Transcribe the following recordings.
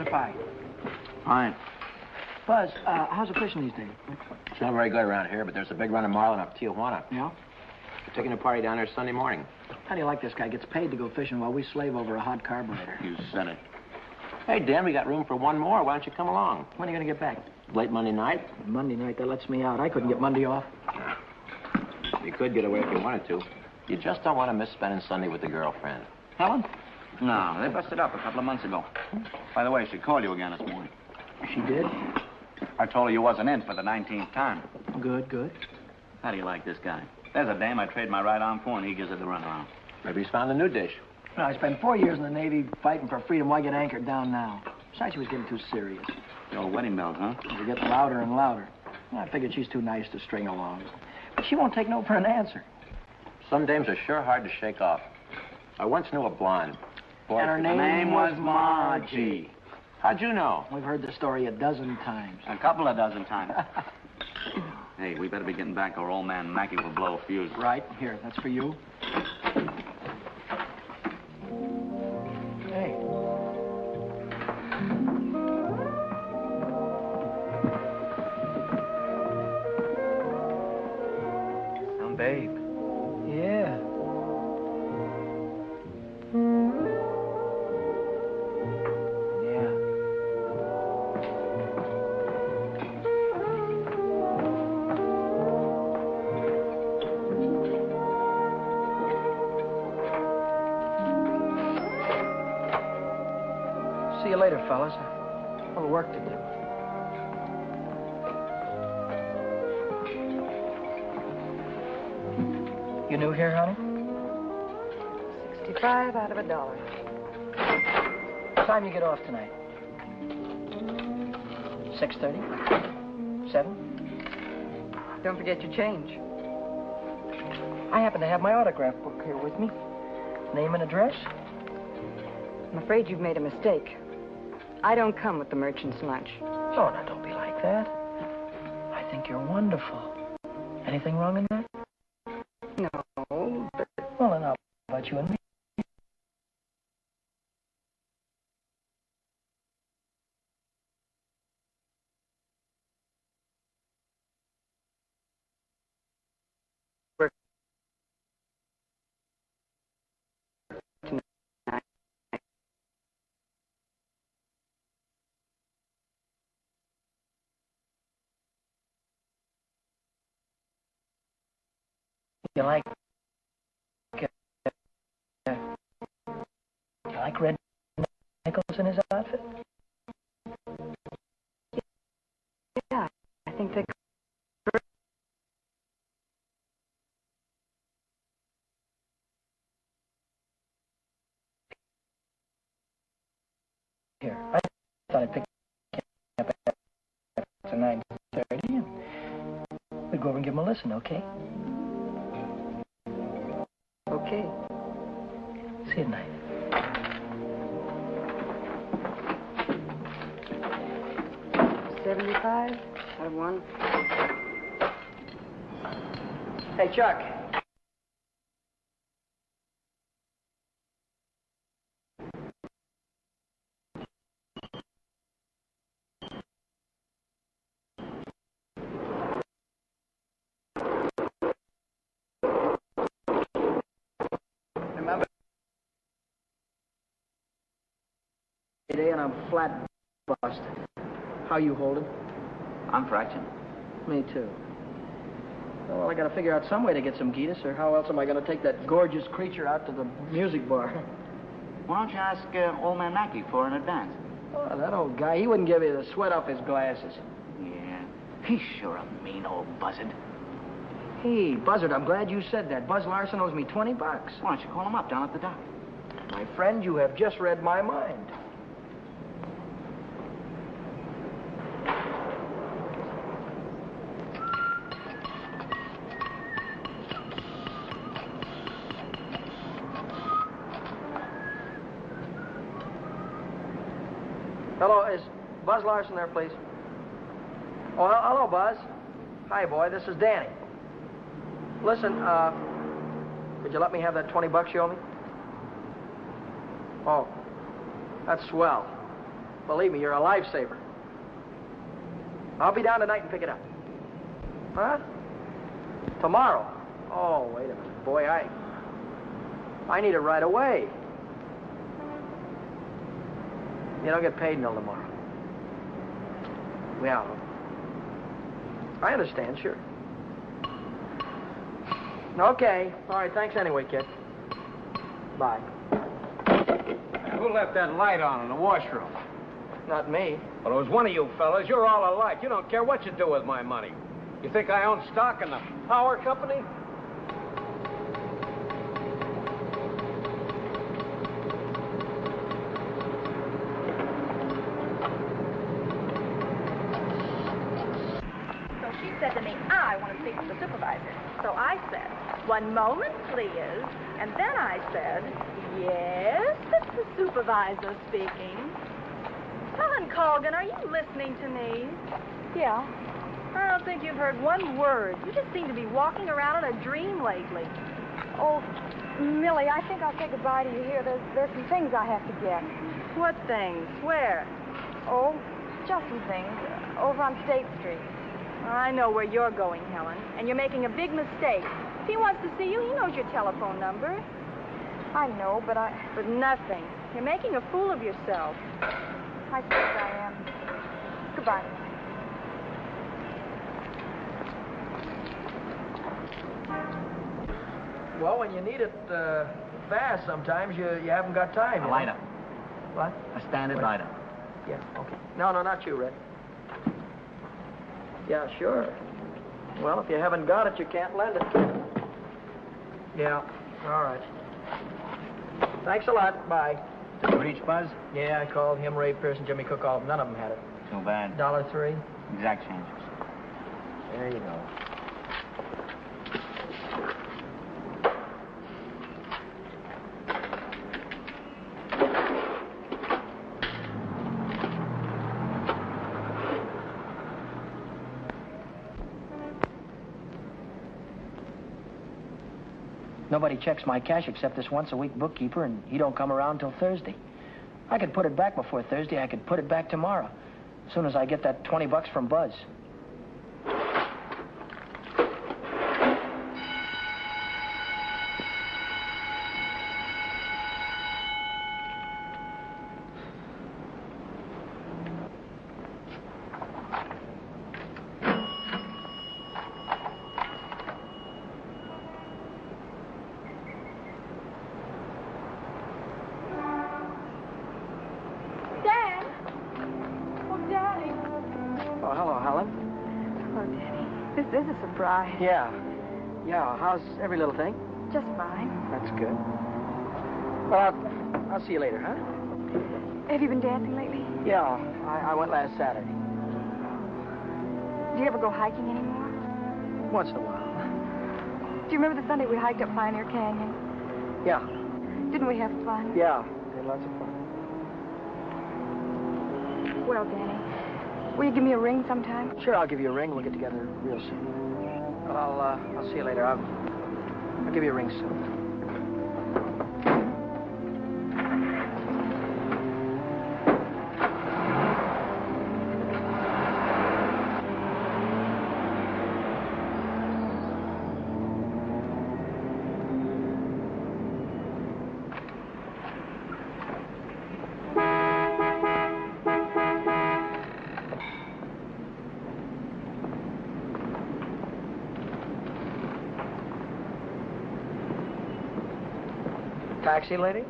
pie. Fine. Buzz, how's the fishing these days? It's not very good around here, but there's a big run of marlin up Tijuana. Yeah? We're taking a party down there Sunday morning. How do you like this guy? Gets paid to go fishing while we slave over a hot carburetor. You said it. Hey, Dan, we got room for one more. Why don't you come along? When are you going to get back? Late Monday night? Monday night, that lets me out. I couldn't get Monday off. You could get away if you wanted to. You just don't want to miss spending Sunday with the girlfriend. Helen? No, they busted up a couple of months ago. By the way, she called you again this morning. She did? I told her you wasn't in for the 19th time. Good, good. How do you like this guy? There's a dame I trade my right arm for, and he gives it the runaround. Maybe he's found a new dish. No, I spent 4 years in the Navy fighting for freedom. Why get anchored down now? Besides, she was getting too serious. The old wedding bells, huh? They were getting louder and louder. I figured she's too nice to string along. But she won't take no for an answer. Some dames are sure hard to shake off. I once knew a blonde. Boy, And her name was Margie. How'd you know? We've heard the story a dozen times. A couple of dozen times. Hey, we better be getting back or old man Mackey will blow a fuse. Right. Here, that's for you. Hey. Some babe. Yeah. See you later, fellas. A little work to do. You new here, honey? 65 out of $1. What time you get off tonight? 6:30? 7? Don't forget your change. I happen to have my autograph book here with me. Name and address? I'm afraid you've made a mistake. I don't come with the merchant's lunch. Oh, now, don't be like that. I think you're wonderful. Anything wrong in that? No, but Well, then how about you and me? You like Red Nichols in his outfit? yeah, I think they... Here, I thought I'd pick you up after 9:30 and we'd go over and give him a listen, okay? Okay. See you tonight. $75 out of $1. Hey, Chuck. Remember? Today and I'm flat busted. How you holding? I'm fractured. Me too. Well, I gotta figure out some way to get some Gitas, or how else am I gonna take that gorgeous creature out to the music bar? Why don't you ask old man Mackey for an advance? Oh, that old guy, he wouldn't give you the sweat off his glasses. Yeah, he's sure a mean old buzzard. Hey, Buzzard, I'm glad you said that. Buzz Larson owes me $20. Why don't you call him up down at the dock? My friend, you have just read my mind. Hello, is Buzz Larson there, please? Oh, hello, Buzz. Hi, boy, this is Danny. Listen, could you let me have that $20 you owe me? Oh, that's swell. Believe me, you're a lifesaver. I'll be down tonight and pick it up. Huh? Tomorrow? Oh, wait a minute. Boy, I need it right away. You don't get paid until tomorrow. Yeah. I understand, sure. Okay. All right, thanks anyway, kid. Bye. Who left that light on in the washroom? Not me. Well, it was one of you fellas. You're all alike. You don't care what you do with my money. You think I own stock in the power company? So she said to me, I want to speak to the supervisor. So I said, 1 moment, please. And then I said, yes, it's the supervisor speaking. Helen Colgan, are you listening to me? Yeah. I don't think you've heard one word. You just seem to be walking around in a dream lately. Oh, Millie, I think I'll say goodbye to you here. There's some things I have to get. What things? Where? Oh, just some things. Over on State Street. I know where you're going, Helen, and you're making a big mistake. If he wants to see you, he knows your telephone number. I know, but But nothing. You're making a fool of yourself. I suppose I am. Goodbye. Well, when you need it fast, sometimes you haven't got time. A you know? lighter. What? A standard lighter. Yeah, okay. No, not you, Red. Yeah, sure. Well, if you haven't got it, you can't lend it. Yeah, all right. Thanks a lot. Bye. Did you reach Buzz? Yeah, I called him, Ray Pearson, Jimmy Cook, all of them. None of them had it. Too bad. $1.03. Exact changes. There you go. Nobody checks my cash except this once-a-week bookkeeper, and he don't come around till Thursday. I could put it back before Thursday. I could put it back tomorrow, as soon as I get that $20 from Buzz. Oh, hello, Helen. Hello, Danny. This is a surprise. Yeah. Yeah, how's every little thing? Just fine. That's good. Well, I'll see you later, huh? Have you been dancing lately? Yeah, I went last Saturday. Do you ever go hiking anymore? Once in a while. Do you remember the Sunday we hiked up Pioneer Canyon? Yeah. Didn't we have fun? Yeah, had lots of fun. Well, Danny, will you give me a ring sometime? Sure, I'll give you a ring. We'll get together real soon. But I'll see you later. I'll give you a ring soon. Taxi lady?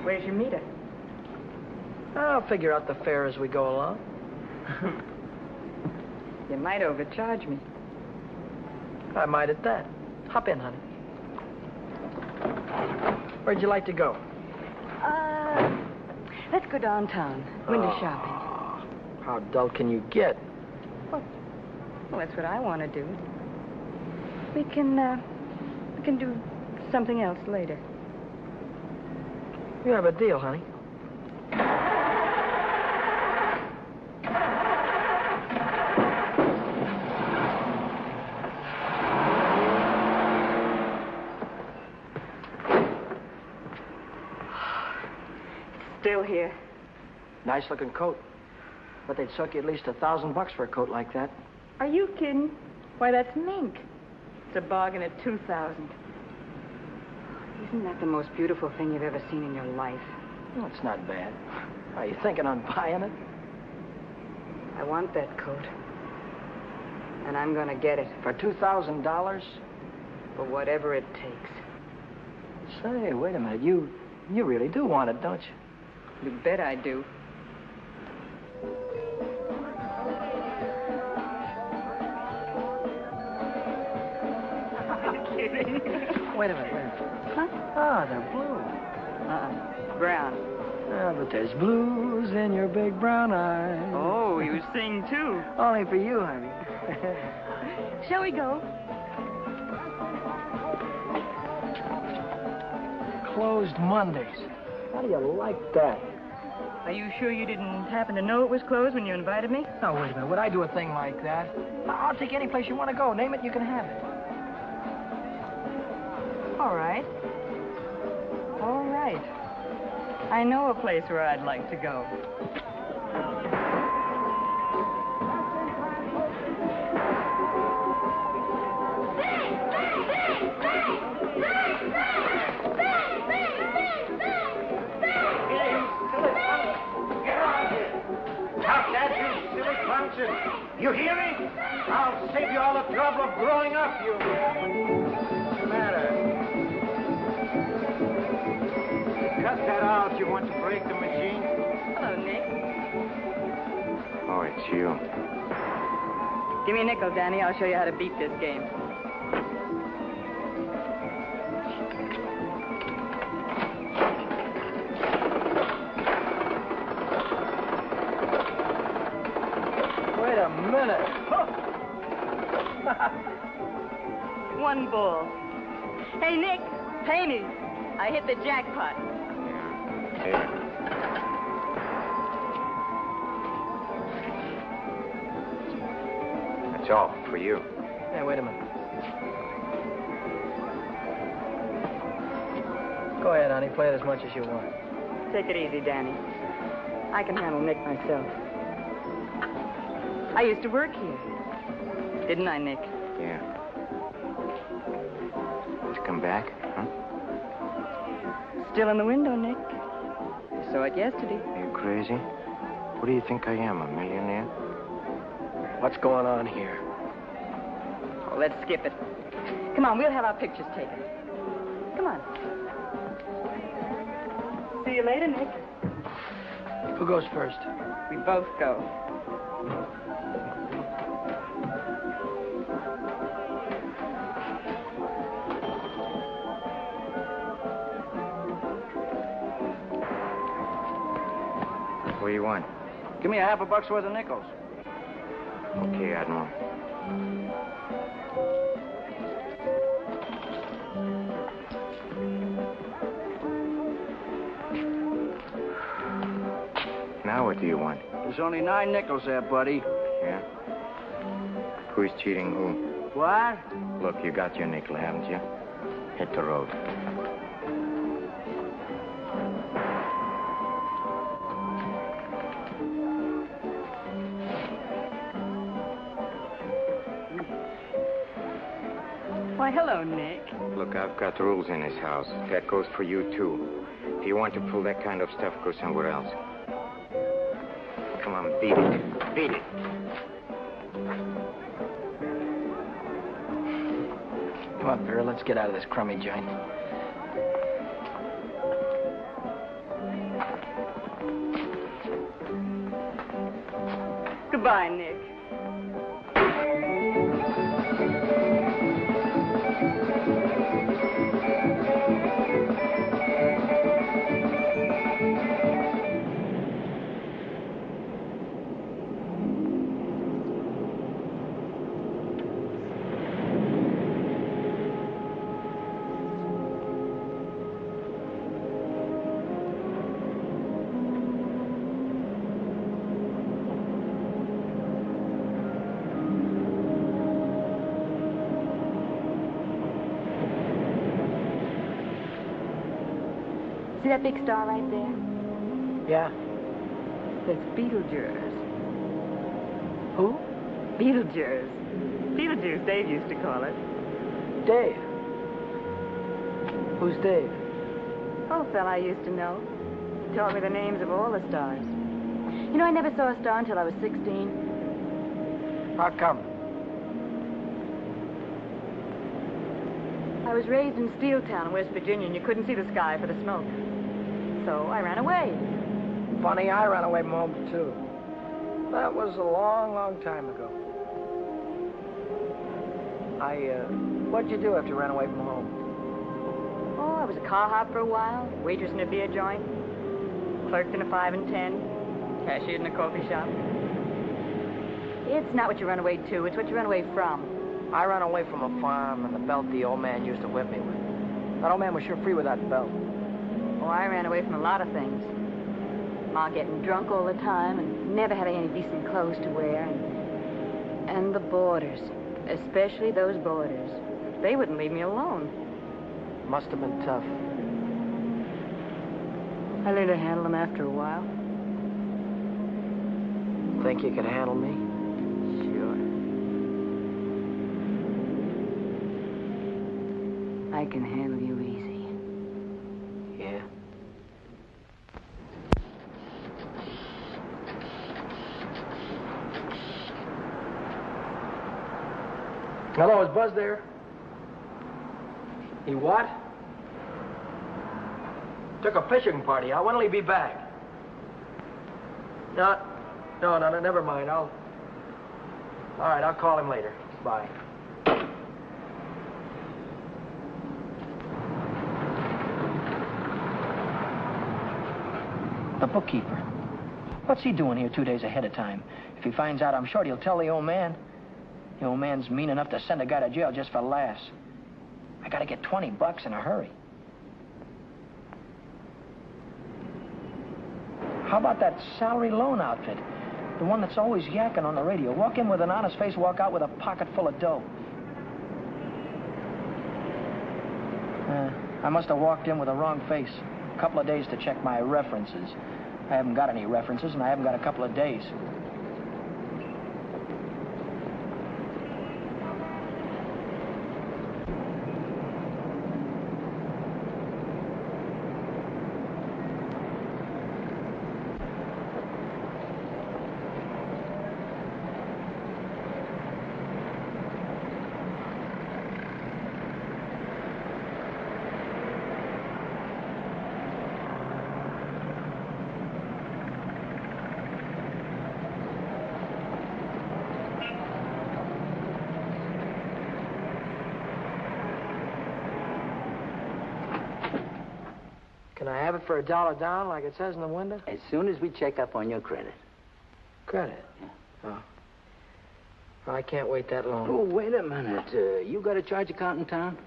Where's your meter? I'll figure out the fare as we go along. You might overcharge me. I might at that. Hop in, honey. Where'd you like to go? Let's go downtown. Window shopping. How dull can you get? Well, that's what I want to do. We can do something else later. You have a deal, honey. Still here. Nice-looking coat. But they'd suck you at least $1,000 for a coat like that. Are you kidding? Why, that's mink. It's a bargain at $2,000. Isn't that the most beautiful thing you've ever seen in your life? Well, it's not bad. Are you thinking on buying it? I want that coat. And I'm gonna get it. For $2,000? For whatever it takes. Say, wait a minute. You really do want it, don't you? You bet I do. Wait a minute. Huh? Ah, they're blue. Brown. Yeah, but there's blues in your big brown eyes. Oh, you sing too. Only for you, honey. Shall we go? Closed Mondays. How do you like that? Are you sure you didn't happen to know it was closed when you invited me? Now, wait a minute. Would I do a thing like that? I'll take any place you want to go. Name it, you can have it. All right. All right. I know a place where I'd like to go. You hear me? I'll save you all the trouble of growing up, you. What's the matter? Cut that out. You want to break the machine? Hello, Nick. Oh, it's you. Give me a nickel, Danny. I'll show you how to beat this game. Wait a minute. One bull. Hey, Nick, pay me. I hit the jackpot. Here. That's all for you. Hey, wait a minute. Go ahead, honey. Play it as much as you want. Take it easy, Danny. I can handle Nick myself. I used to work here. Didn't I, Nick? Yeah. Did you come back, huh? Still in the window, Nick. I saw it yesterday. Are you crazy? What do you think I am, a millionaire? What's going on here? Oh, let's skip it. Come on, we'll have our pictures taken. Come on. See you later, Nick. Who goes first? We both go. What do you want? Give me $50 worth of nickels. Okay, Admiral. Now what do you want? There's only 9 nickels there, buddy. Yeah? Who's cheating who? What? Look, you got your nickel, haven't you? Hit the road. Why, hello, Nick. Look, I've got rules in this house. That goes for you, too. If you want to pull that kind of stuff, go somewhere else. Come on, beat it. Beat it. Come on, Vera, let's get out of this crummy joint. Goodbye, Nick. See that big star right there? Yeah? That's Beetlejuice. Who? Beetlejuice. Beetlejuice, Dave used to call it. Dave. Who's Dave? Oh, a fella I used to know. Taught me the names of all the stars. You know, I never saw a star until I was 16. How come? I was raised in Steeltown in West Virginia, and you couldn't see the sky for the smoke. So I ran away. Funny, I ran away from home, too. That was a long, long time ago. What'd you do after you ran away from home? Oh, I was a car hop for a while, waitress in a beer joint, clerked in a 5 and 10, cashiered in a coffee shop. It's not what you run away to, it's what you run away from. I ran away from a farm and the belt the old man used to whip me with. That old man was sure free with that belt. Oh, I ran away from a lot of things. Ma getting drunk all the time and never having any decent clothes to wear. And the boarders, especially those boarders. They wouldn't leave me alone. Must have been tough. I learned to handle them after a while. Think you could handle me? Sure. I can handle you easy. Yeah. Hello, is Buzz there? He what? Took a fishing party out. When will he be back? No, never mind. All right, I'll call him later. Bye. The bookkeeper. What's he doing here 2 days ahead of time? If he finds out, I'm sure he'll tell the old man. The old man's mean enough to send a guy to jail just for laughs. I gotta get $20 in a hurry. How about that salary loan outfit? The one that's always yakking on the radio. Walk in with an honest face, walk out with a pocket full of dough. I must have walked in with a wrong face. A couple of days to check my references. I haven't got any references, and I haven't got a couple of days. Can I have it for $1 down, like it says in the window? As soon as we check up on your credit. Credit? Oh. Well, I can't wait that long. Oh, wait a minute. You got a charge account in town?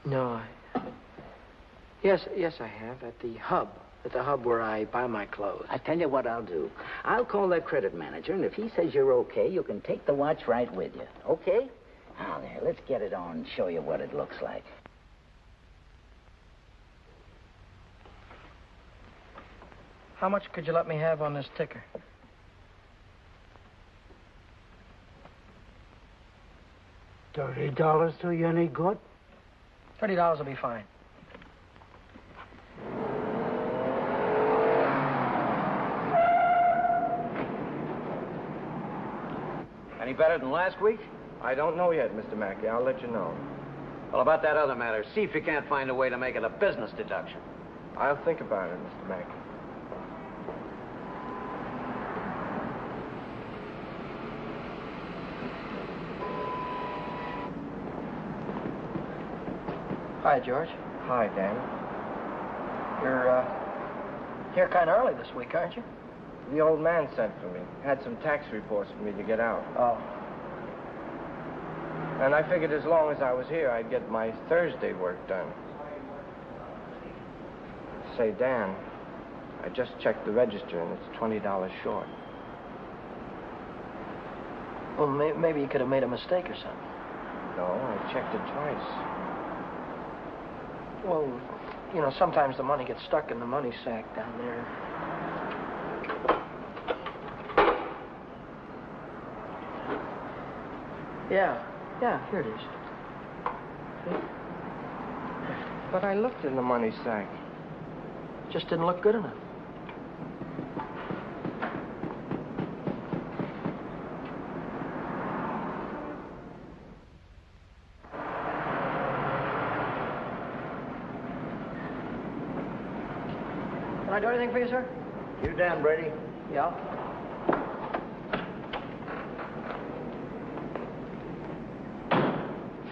No, Yes, I have. At the hub. At the hub where I buy my clothes. I tell you what I'll do. I'll call that credit manager, and if he says you're okay, you can take the watch right with you. Okay? Now, there, let's get it on and show you what it looks like. How much could you let me have on this ticker? $30 do you any good? $30 will be fine. Any better than last week? I don't know yet, Mr. Mackey. I'll let you know. Well, about that other matter, see if you can't find a way to make it a business deduction. I'll think about it, Mr. Mackey. Hi, George. Hi, Dan. You're here kind of early this week, aren't you? The old man sent for me. Had some tax reports for me to get out. Oh. And I figured as long as I was here, I'd get my Thursday work done. Say, Dan, I just checked the register, and it's $20 short. Well, maybe you could have made a mistake or something. No, I checked it twice. Well, you know, sometimes the money gets stuck in the money sack down there. Yeah, here it is. But I looked in the money sack. Just didn't look good enough. Can I do anything for you, sir? You Dan Brady? Yeah.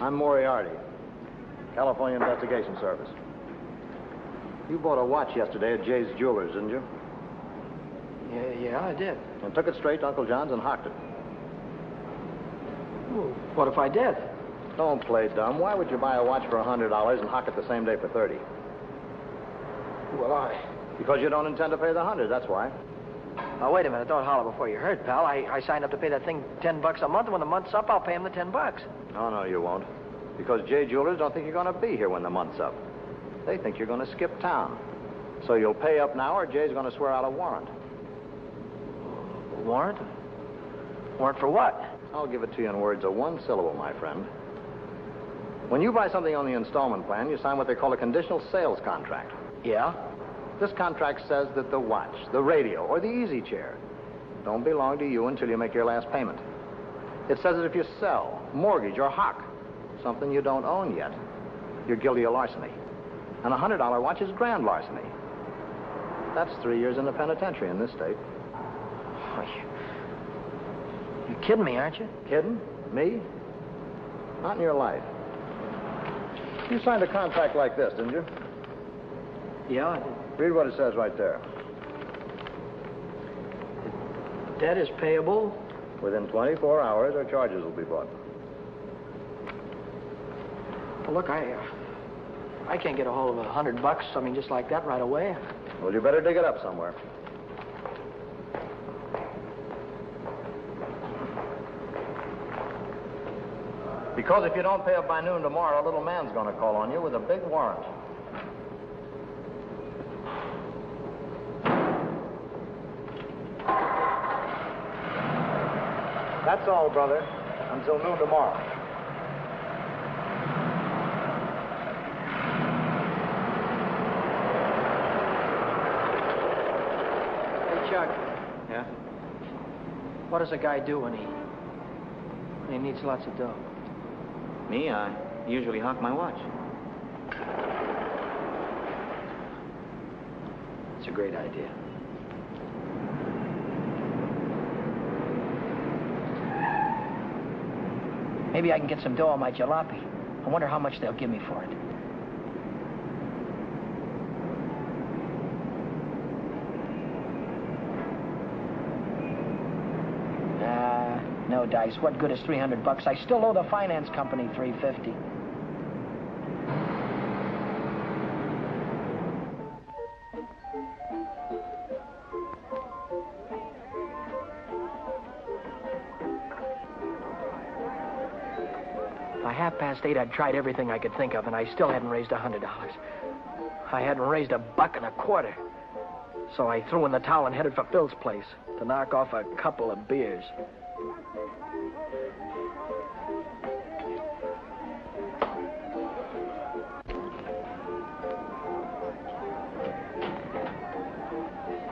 I'm Moriarty, California Investigation Service. You bought a watch yesterday at Jay's Jewelers, didn't you? Yeah, I did. And took it straight to Uncle John's and hocked it. Well, what if I did? Don't play dumb. Why would you buy a watch for $100 and hock it the same day for $30? Well, Because you don't intend to pay the $100, that's why. Now, wait a minute. Don't holler before you hurt, pal. I signed up to pay that thing $10 a month, and when the month's up, I'll pay him the $10. No, you won't. Because Jay Jewelers don't think you're going to be here when the month's up. They think you're going to skip town. So you'll pay up now, or Jay's going to swear out a warrant. Warrant? Warrant for what? I'll give it to you in words of one syllable, my friend. When you buy something on the installment plan, you sign what they call a conditional sales contract. Yeah? This contract says that the watch, the radio, or the easy chair don't belong to you until you make your last payment. It says that if you sell, mortgage, or hock something you don't own yet, you're guilty of larceny. And a $100 watch is grand larceny. That's 3 years in the penitentiary in this state. Oh, you're kidding me, aren't you? Kidding? Me? Not in your life. You signed a contract like this, didn't you? Yeah, I did. Read what it says right there. Debt is payable. Within 24 hours, or charges will be brought. Well, look, I can't get a hold of $100, I mean, just like that right away. Well, you better dig it up somewhere. Because if you don't pay up by noon tomorrow, a little man's going to call on you with a big warrant. That's all, brother. Until noon tomorrow. Hey, Chuck, Yeah? what does a guy do when he needs lots of dough? Me? I usually hock my watch. It's a great idea. Maybe I can get some dough on my jalopy. I wonder how much they'll give me for it. No dice. What good is $300? I still owe the finance company $350. By 8:30, I'd tried everything I could think of, and I still hadn't raised $100. I hadn't raised $1.25. So I threw in the towel and headed for Phil's place to knock off a couple of beers.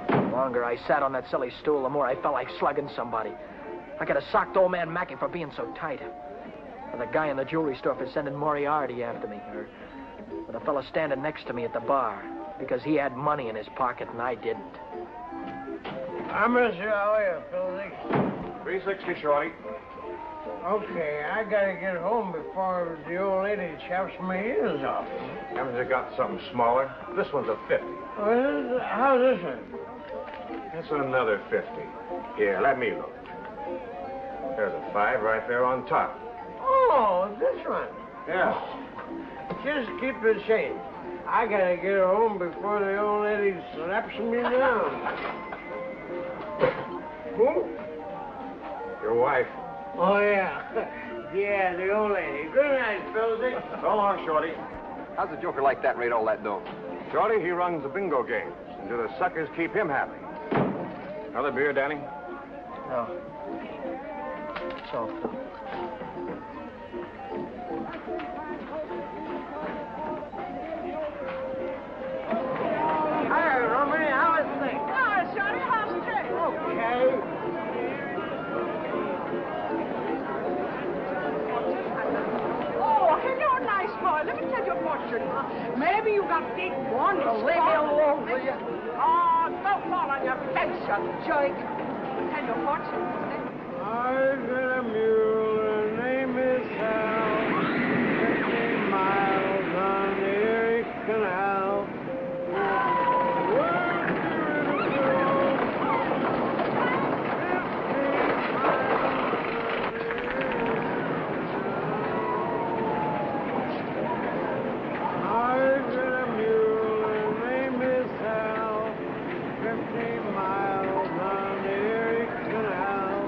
The longer I sat on that silly stool, the more I felt like slugging somebody. I could have socked old man Mackey for being so tight. Or the guy in the jewelry store for sending Moriarty after me. Or the fellow standing next to me at the bar because he had money in his pocket and I didn't. I miss you. How are you, Philzy? 360, Shorty. Okay, I gotta get home before the old lady chops my ears off. Haven't you got something smaller? This one's a 50. How's this one? That's another 50. Here, let me look. There's a 5 right there on top. Oh, this one. Yeah. Just keep the change. I gotta get home before the old lady slaps me down. Who? Your wife. Oh, yeah. Yeah, the old lady. Good night, Philzy. So long, Shorty. How's a joker like that rate all that dough? Shorty, he runs the bingo games, and do the suckers keep him happy. Another beer, Danny? No. So, Well, leave me alone, will you? Oh, don't fall on your face, you joke. Tell your fortune, isn't it? I've got a mule, her name is Sal. 15 miles on the Erie Canal. I've got a mule, her name is Sal. 15 miles on the Erie Canal.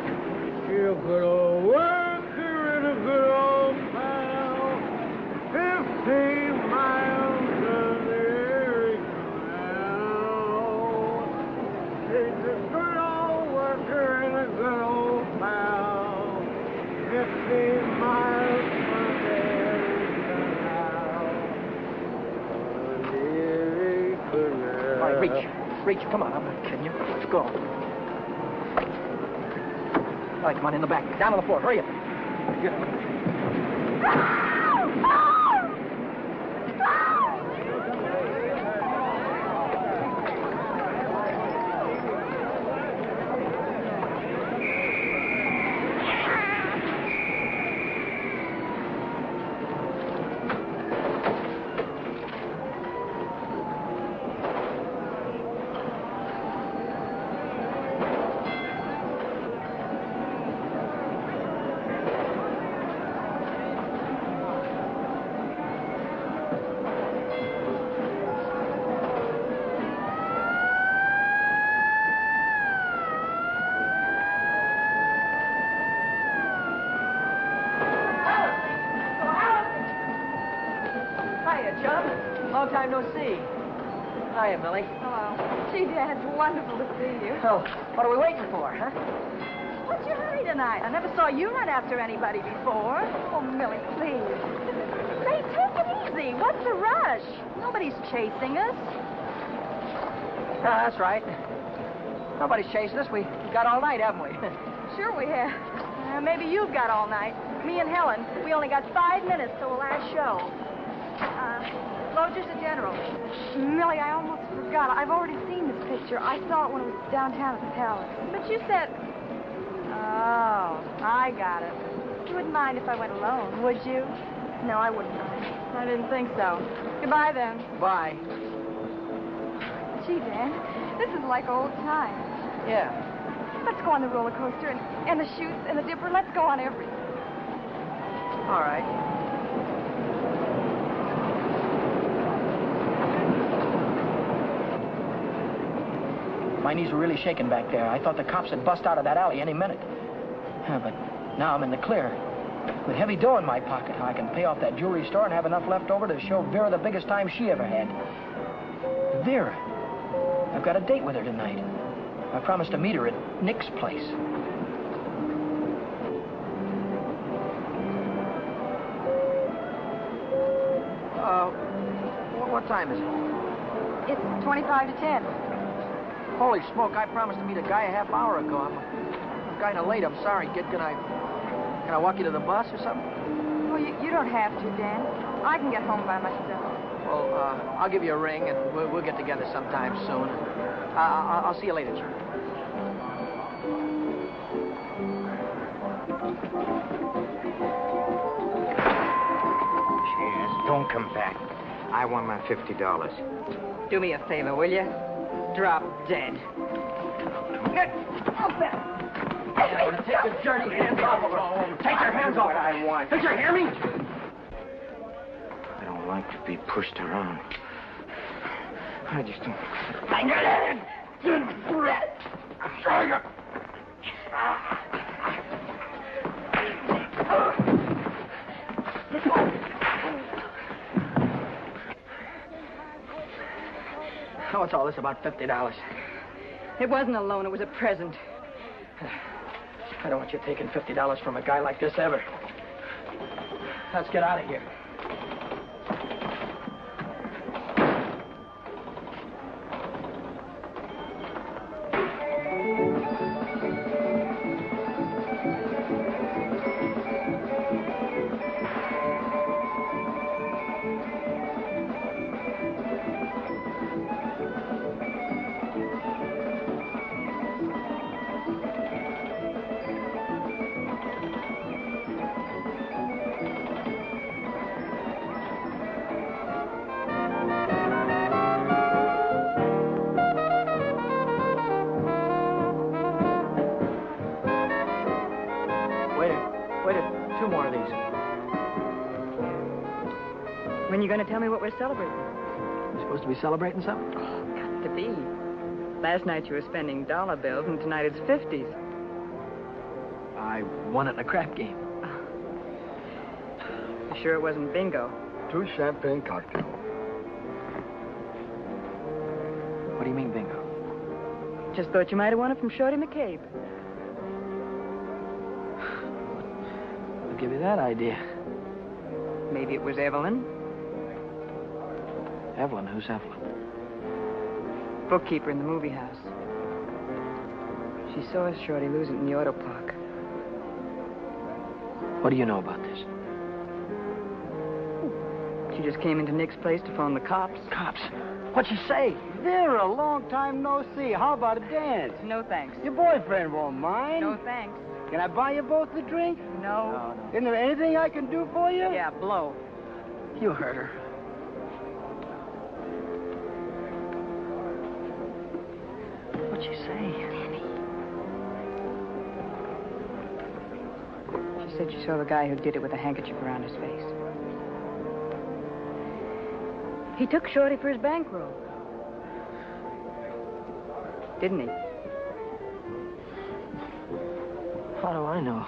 She's a good old worker and a good old pal. 15 miles on the Erie Canal. She's a good old worker and a good old pal. 15 miles on the Erie Canal. On the Erie Canal. All right, reach. Reach, come on, I'm not kidding you. Let's go. All right, come on, in the back. Down on the floor, hurry up. Get up. Hiya, Chum. Long time no see. Hiya, Millie. Hello. Gee, Dad, it's wonderful to see you. Oh, what are we waiting for, huh? What's your hurry tonight? I never saw you run after anybody before. Oh, Millie, please. Say, take it easy. What's the rush? Nobody's chasing us. That's right. Nobody's chasing us. We got all night, haven't we? Sure we have. Maybe you've got all night. Me and Helen, we only got 5 minutes till the last show. Lodger's the General. Millie, I almost forgot. I've already seen this picture. I saw it when it was downtown at the Palace. But you said... Oh, I got it. You wouldn't mind if I went alone, would you? No, I wouldn't mind. I didn't think so. Goodbye, then. Bye. Gee, Dan, this is like old times. Yeah. Let's go on the roller coaster and the chutes and the dipper. Let's go on everything. All right. My knees were really shaking back there. I thought the cops had bust out of that alley any minute. But now I'm in the clear. With heavy dough in my pocket, I can pay off that jewelry store and have enough left over to show Vera the biggest time she ever had. Vera. I've got a date with her tonight. I promised to meet her at Nick's place. What time is it? It's 25 to 10. Holy smoke, I promised to meet a guy a half hour ago. I'm kind of late. I'm sorry, kid. Can I walk you to the bus or something? Well, you don't have to, Dan. I can get home by myself. Well, I'll give you a ring, and we'll get together sometime soon. I'll see you later, John. Cheers. Don't come back. I want my $50. Do me a favor, will you? Drop dead. Take your dirty hands off of her. Take your hands off. What I want. Did you hear me? I don't like to be pushed around. I just don't... What's all this about $50? It wasn't a loan, it was a present. I don't want you taking $50 from a guy like this ever. Let's get out of here. 2 more of these. When you going to tell me what we're celebrating? We're supposed to be celebrating something? Got to be. Last night you were spending dollar bills, and tonight it's 50s. I won it in a crap game. You sure it wasn't bingo? 2 champagne cocktails. What do you mean, bingo? Just thought you might have won it from Shorty McCabe. I'll give you that idea. Maybe it was Evelyn. Evelyn? Who's Evelyn? Bookkeeper in the movie house. She saw Shorty lose it in the auto park. What do you know about this? She just came into Nick's place to phone the cops. Cops? What'd you say? Vera, long time no see. How about a dance? No thanks. Your boyfriend won't mind. No thanks. Can I buy you both a drink? No. Isn't there anything I can do for you? Yeah, blow. You heard her. What'd she say? She said she saw the guy who did it with a handkerchief around his face. He took Shorty for his bankroll. Didn't he? How do I know?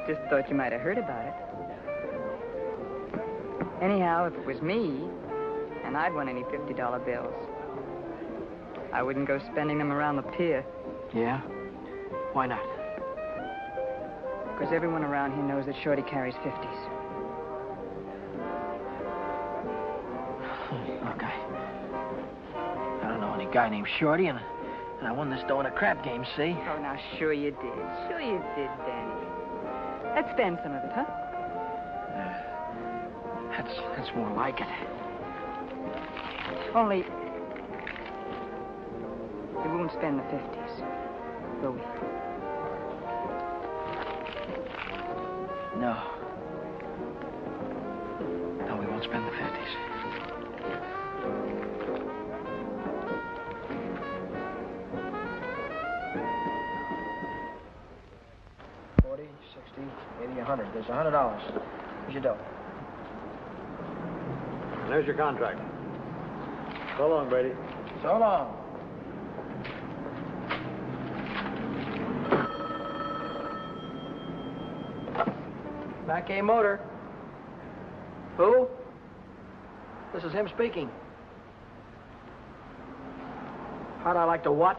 Just thought you might have heard about it. Anyhow, if it was me, and I'd won any $50 bills, I wouldn't go spending them around the pier. Yeah? Why not? Because everyone around here knows that Shorty carries 50s. Look, I don't know any guy named Shorty, and I won this dough in a crap game, see? Oh, now, sure you did. Sure you did, Danny. Let's spend some of it, huh? That's more like it. Only, we won't spend the 50s, will we? No. No, we won't spend the 50s. $40, $60, $80, $100. There's $100. Here's your dough. There's your contract. So long, Brady. So long. Back A Motor. Who? This is him speaking. How'd I like to what?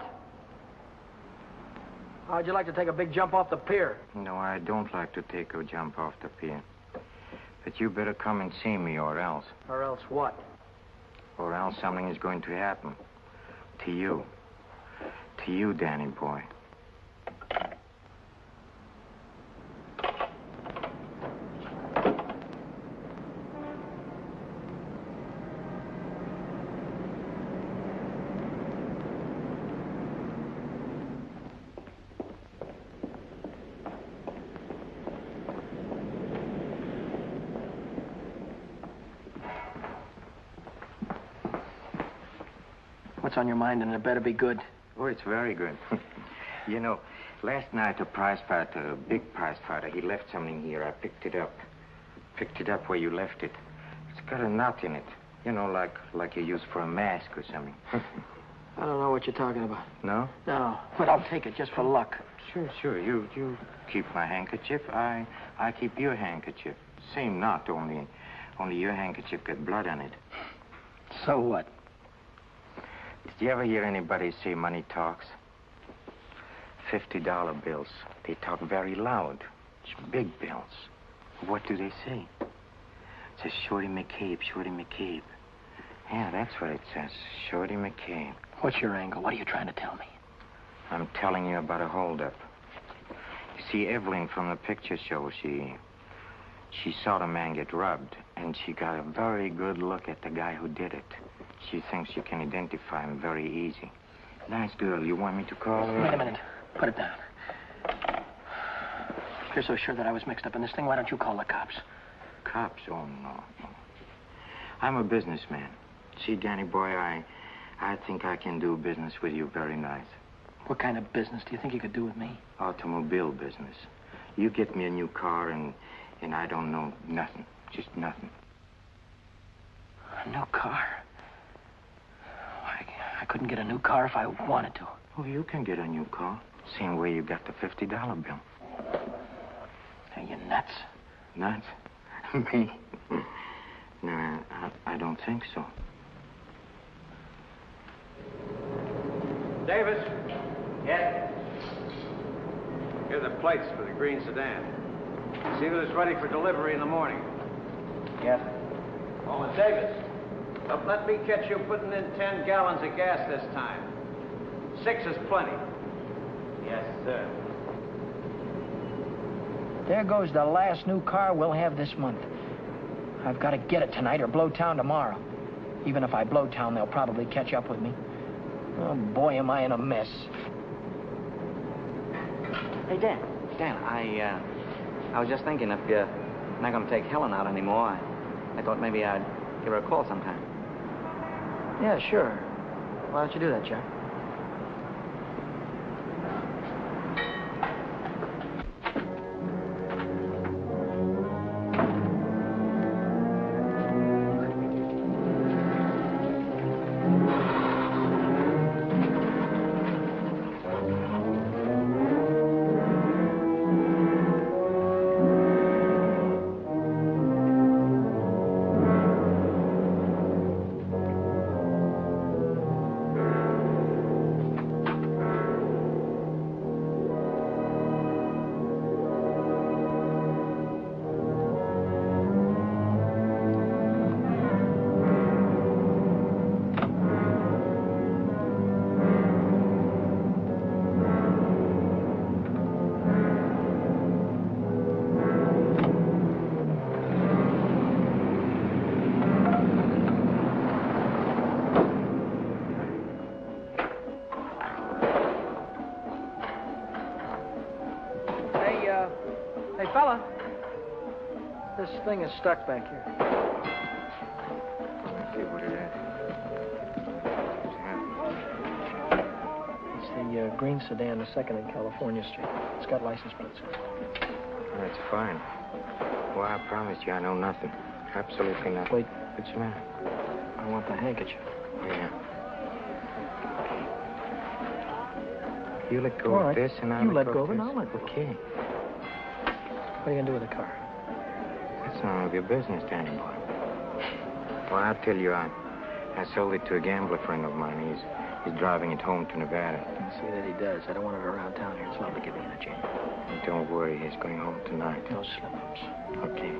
How'd you like to take a big jump off the pier? No, I don't like to take a jump off the pier. But you better come and see me, or else. Or else what? Or else something is going to happen. To you. To you, Danny boy. What's on your mind, and it better be good. Oh, it's very good. You know, last night a prize fighter, a big prize fighter, he left something here. I picked it up. Picked it up where you left it. It's got a knot in it. You know, like you use for a mask or something. I don't know what you're talking about. No? No, but I'll take it just for luck. Sure. You keep my handkerchief. I keep your handkerchief. Same knot, only your handkerchief got blood on it. So what? Did you ever hear anybody say money talks? $50 bills. They talk very loud. It's big bills. What do they say? It says Shorty McCabe, Shorty McCabe. Yeah, that's what it says. Shorty McCabe. What's your angle? What are you trying to tell me? I'm telling you about a holdup. You see, Evelyn from the picture show, she saw the man get robbed, and she got a very good look at the guy who did it. She thinks you can identify him very easy. Nice girl. You want me to call her? Wait a minute. Put it down. If you're so sure that I was mixed up in this thing, why don't you call the cops? Cops? Oh, no. I'm a businessman. See, Danny boy, I think I can do business with you very nice. What kind of business do you think you could do with me? Automobile business. You get me a new car, and I don't know nothing. Just nothing. A new car? I couldn't get a new car if I wanted to. Well, you can get a new car. Same way you got the $50 bill. Are you nuts? Nuts? Me? No, I don't think so. Davis, Yes? here are the plates for the green sedan. See that it's ready for delivery in the morning. Yes. Oh, and Davis, don't let me catch you putting in 10 gallons of gas this time. 6 is plenty. Yes, sir. There goes the last new car we'll have this month. I've got to get it tonight or blow town tomorrow. Even if I blow town, they'll probably catch up with me. Oh, boy, am I in a mess. Hey, Dan, I was just thinking if you're not going to take Helen out anymore, I thought maybe I'd give her a call sometime. Yeah, sure. Why don't you do that, Jack? Hey, fella. This thing is stuck back here. Okay, what is that? What's happening? It's the green sedan, the second in California Street. It's got license plates on it. That's fine. Well, I promise you I know nothing. Absolutely nothing. Wait. What's the matter? I want the handkerchief. Oh, yeah. You let go All of right. this, and You let let go of it, this. and I'll let go. Okay. What are you going to do with the car? That's none of your business, Danny boy. Well, I'll tell you, I sold it to a gambler friend of mine. He's driving it home to Nevada. I'll see that he does. I don't want it around town here. It's lovely to get me in a jam. And don't worry, he's going home tonight. No slip-ups. Okay.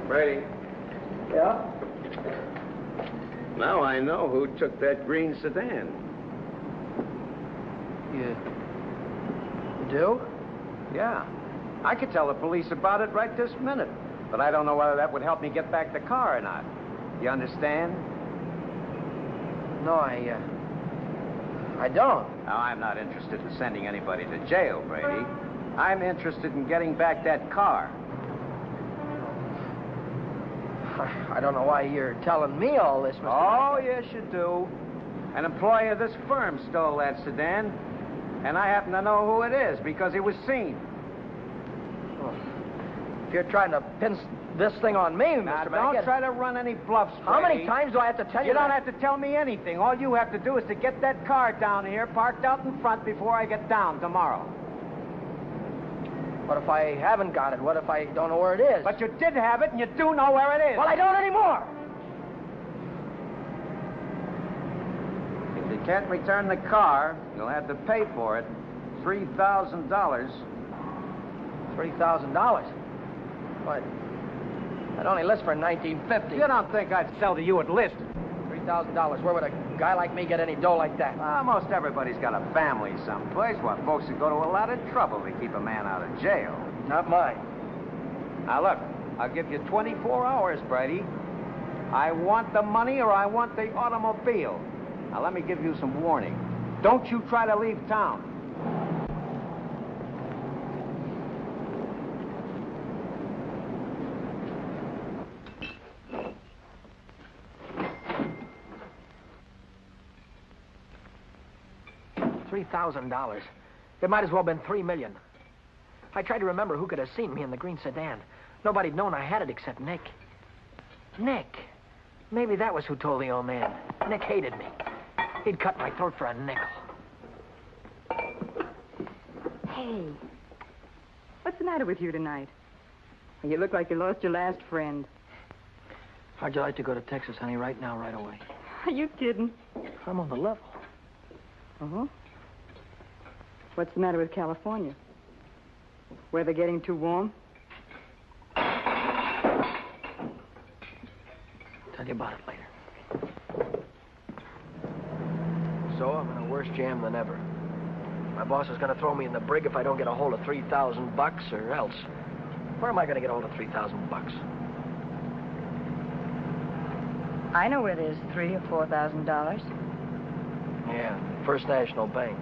Brady, Yeah? now I know who took that green sedan. You do? Yeah. I could tell the police about it right this minute. But I don't know whether that would help me get back the car or not. You understand? No, I don't. Now, I'm not interested in sending anybody to jail, Brady. I'm interested in getting back that car. I don't know why you're telling me all this, Mr. Oh, yes, you do. An employee of this firm stole that sedan, and I happen to know who it is because he was seen. Oh. If you're trying to pin this thing on me, Now, Mr. don't Mackett. try to run any bluffs, Brady. How many times do I have to tell you You don't that? have to tell me anything. All you have to do is to get that car down here, parked out in front before I get down tomorrow. What if I haven't got it? What if I don't know where it is? But you did have it, and you do know where it is. Well, I don't anymore. If you can't return the car, you'll have to pay for it. $3,000. $3,000? What? That only lists for $1,950. You don't think I'd sell to you at list? $3,000. Where would a guy like me get any dough like that? Most everybody's got a family someplace. Well, folks would go to a lot of trouble to keep a man out of jail. Not mine. Now, look, I'll give you 24 hours, Brady. I want the money or I want the automobile. Now, let me give you some warning. Don't you try to leave town. $3,000. It might as well have been $3 million. I tried to remember who could have seen me in the green sedan. Nobody'd known I had it except Nick. Nick. Maybe that was who told the old man. Nick hated me. He'd cut my throat for a nickel. Hey, what's the matter with you tonight? You look like you lost your last friend. How'd you like to go to Texas, honey, right now, right away? Are you kidding? I'm on the level. Uh-huh. What's the matter with California? Weather getting too warm? Tell you about it later. So I'm in a worse jam than ever. My boss is going to throw me in the brig if I don't get a hold of $3,000 or else. Where am I going to get a hold of $3,000? I know where there's $3,000 or $4,000. Yeah, First National Bank.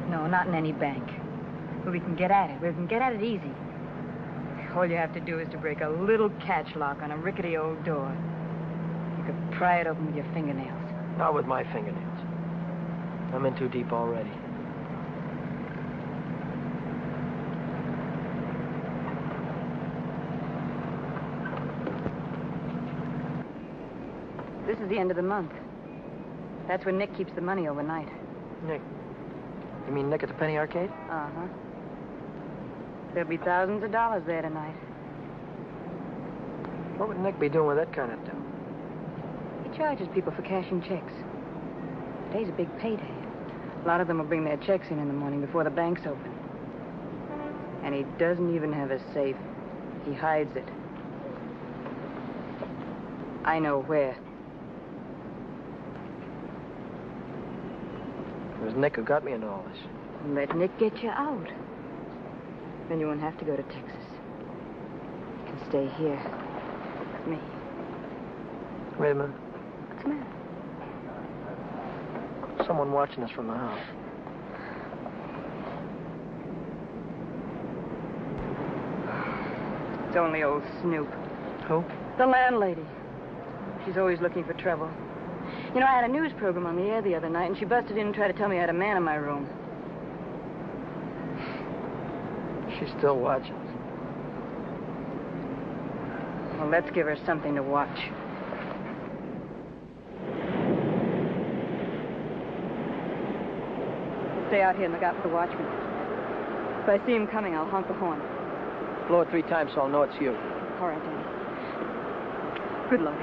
No, not in any bank. But we can get at it. We can get at it easy. All you have to do is to break a little catch lock on a rickety old door. You could pry it open with your fingernails. Not with my fingernails. I'm in too deep already. This is the end of the month. That's when Nick keeps the money overnight. Nick? You mean Nick at the Penny Arcade? Uh-huh. There'll be thousands of dollars there tonight. What would Nick be doing with that kind of dough? He charges people for cashing checks. Today's a big payday. A lot of them will bring their checks in the morning before the bank's open. And he doesn't even have a safe. He hides it. I know where. It was Nick who got me into all this. Let Nick get you out. Then you won't have to go to Texas. You can stay here with me. Wait a minute. What's the matter? Someone watching us from the house. It's only old Snoop. Who? The landlady. She's always looking for trouble. You know, I had a news program on the air the other night, and she busted in and tried to tell me I had a man in my room. She's still watching us. Well, let's give her something to watch. Stay out here and look out for the watchman. If I see him coming, I'll honk the horn. Blow it 3 times so I'll know it's you. All right, Danny. Good luck.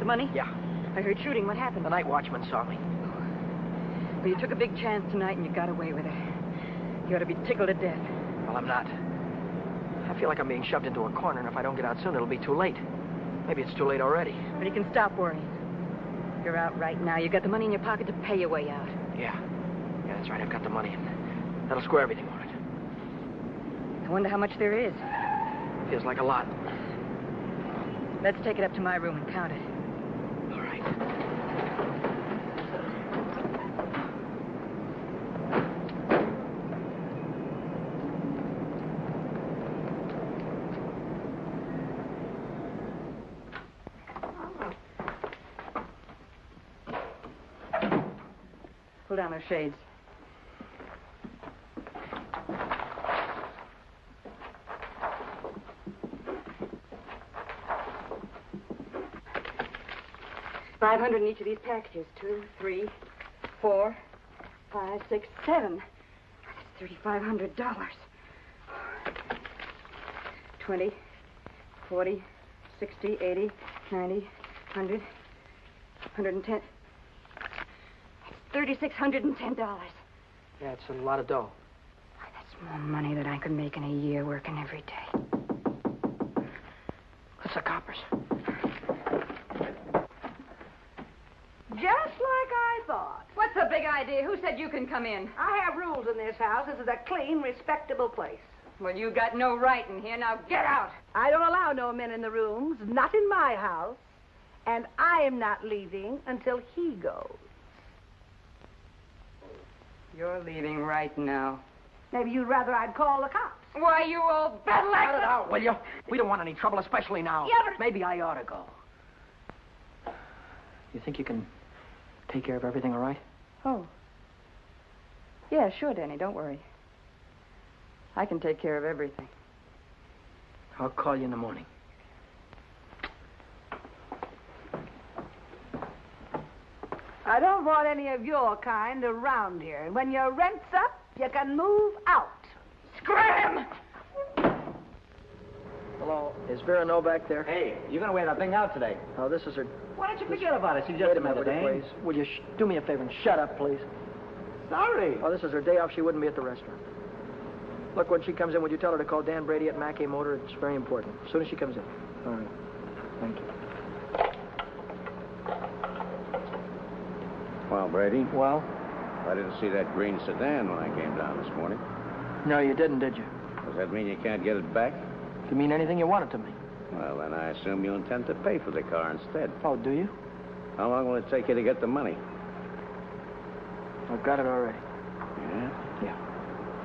money? Yeah. I heard shooting. What happened? The night watchman saw me. Well, you took a big chance tonight and you got away with it. You ought to be tickled to death. Well, I'm not. I feel like I'm being shoved into a corner, and if I don't get out soon, it'll be too late. Maybe it's too late already. But you can stop worrying. You're out right now. You got the money in your pocket to pay your way out. Yeah. Yeah, that's right. I've got the money. And that'll square everything on it. I wonder how much there is. Feels like a lot. Let's take it up to my room and count it. All right. Pull down those shades. $500 in each of these packages. 2, 3, 4, 5, 6, 7. That's $3,500. 20, 40, 60, 80, 90, 100, 110. $3,610. Yeah, it's a lot of dough. That's more money than I could make in a year working every day. That's the coppers. Just like I thought. What's the big idea? Who said you can come in? I have rules in this house. This is a clean, respectable place. Well, you got no right in here. Now get out. I don't allow no men in the rooms, not in my house. And I am not leaving until he goes. You're leaving right now. Maybe you'd rather I'd call the cops. Why, you old battle Cut axe! it out, will you? We don't want any trouble, especially now. Yeah, but... Maybe I ought to go. You think you can take care of everything all right? Oh. Yeah, sure, Danny. Don't worry. I can take care of everything. I'll call you in the morning. I don't want any of your kind around here. And when your rent's up, you can move out. Scram! Hello, is Vera Novak there? Hey, you're going to wear that thing out today. Oh, this is her... Why don't you forget about it? She just Wait a minute, another will you, day. please? Will you do me a favor and shut up, please? Sorry. Oh, this is her day off. She wouldn't be at the restaurant. Look, when she comes in, would you tell her to call Dan Brady at Mackay Motor? It's very important. As soon as she comes in. All right. Thank you. Well, Brady, Well? I didn't see that green sedan when I came down this morning. No, you didn't, did you? Does that mean you can't get it back? If you mean anything, you want it to me. Well, then I assume you intend to pay for the car instead. Oh, do you? How long will it take you to get the money? I've got it already. Yeah? Yeah.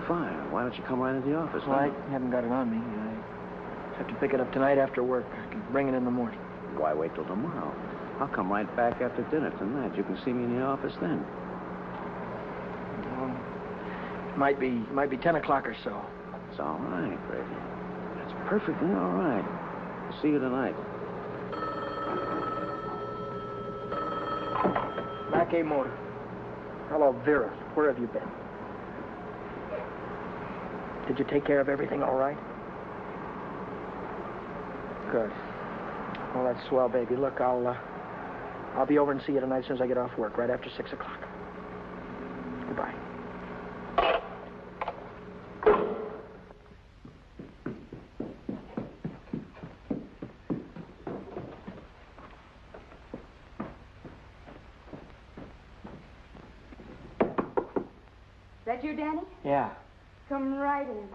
Fine. Why don't you come right into the office? Well, then? I haven't got it on me. I have to pick it up tonight after work. I can bring it in the morning. Why wait till tomorrow? I'll come right back after dinner tonight. You can see me in the office then. Well, might be 10 o'clock or so. It's all right, Brady. That's perfectly all right. I'll see you tonight. Mackay Motor. Hello, Vera. Where have you been? Did you take care of everything all right? Good. Well, that's swell, baby. Look, I'll be over and see you tonight as soon as I get off work, right after 6 o'clock. Goodbye. That you, Danny? Yeah. Come right in.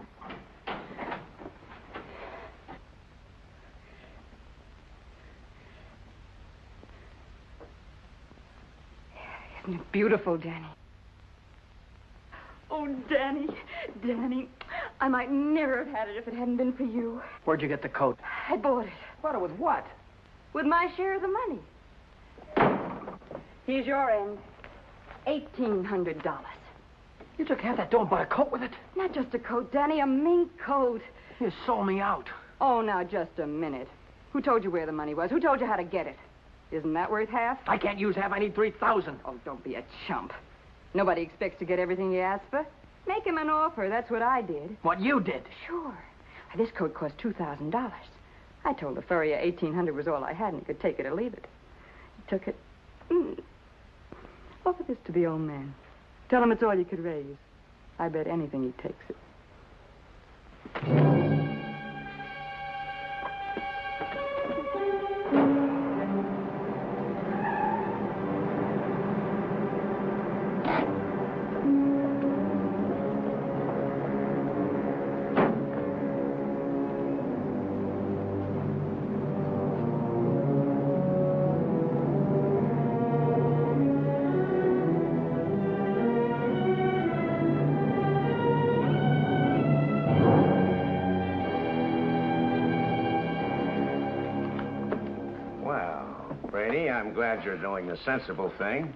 Isn't it beautiful, Danny? Oh, Danny, Danny, I might never have had it if it hadn't been for you. Where'd you get the coat? I bought it. Bought it with what? With my share of the money. Here's your end. $1,800. You took half that dough and bought a coat with it? Not just a coat, Danny, a mink coat. You sold me out. Oh, now, just a minute. Who told you where the money was? Who told you how to get it? Isn't that worth half? I can't use half. I need 3,000. Oh, don't be a chump. Nobody expects to get everything you ask for. Make him an offer. That's what I did. What you did? Sure. This coat cost $2,000. I told the furrier $1,800 was all I had, and he could take it or leave it. took it. Offer this to the old man. Tell him it's all you could raise. I bet anything he takes it. Brady, I'm glad you're doing the sensible thing.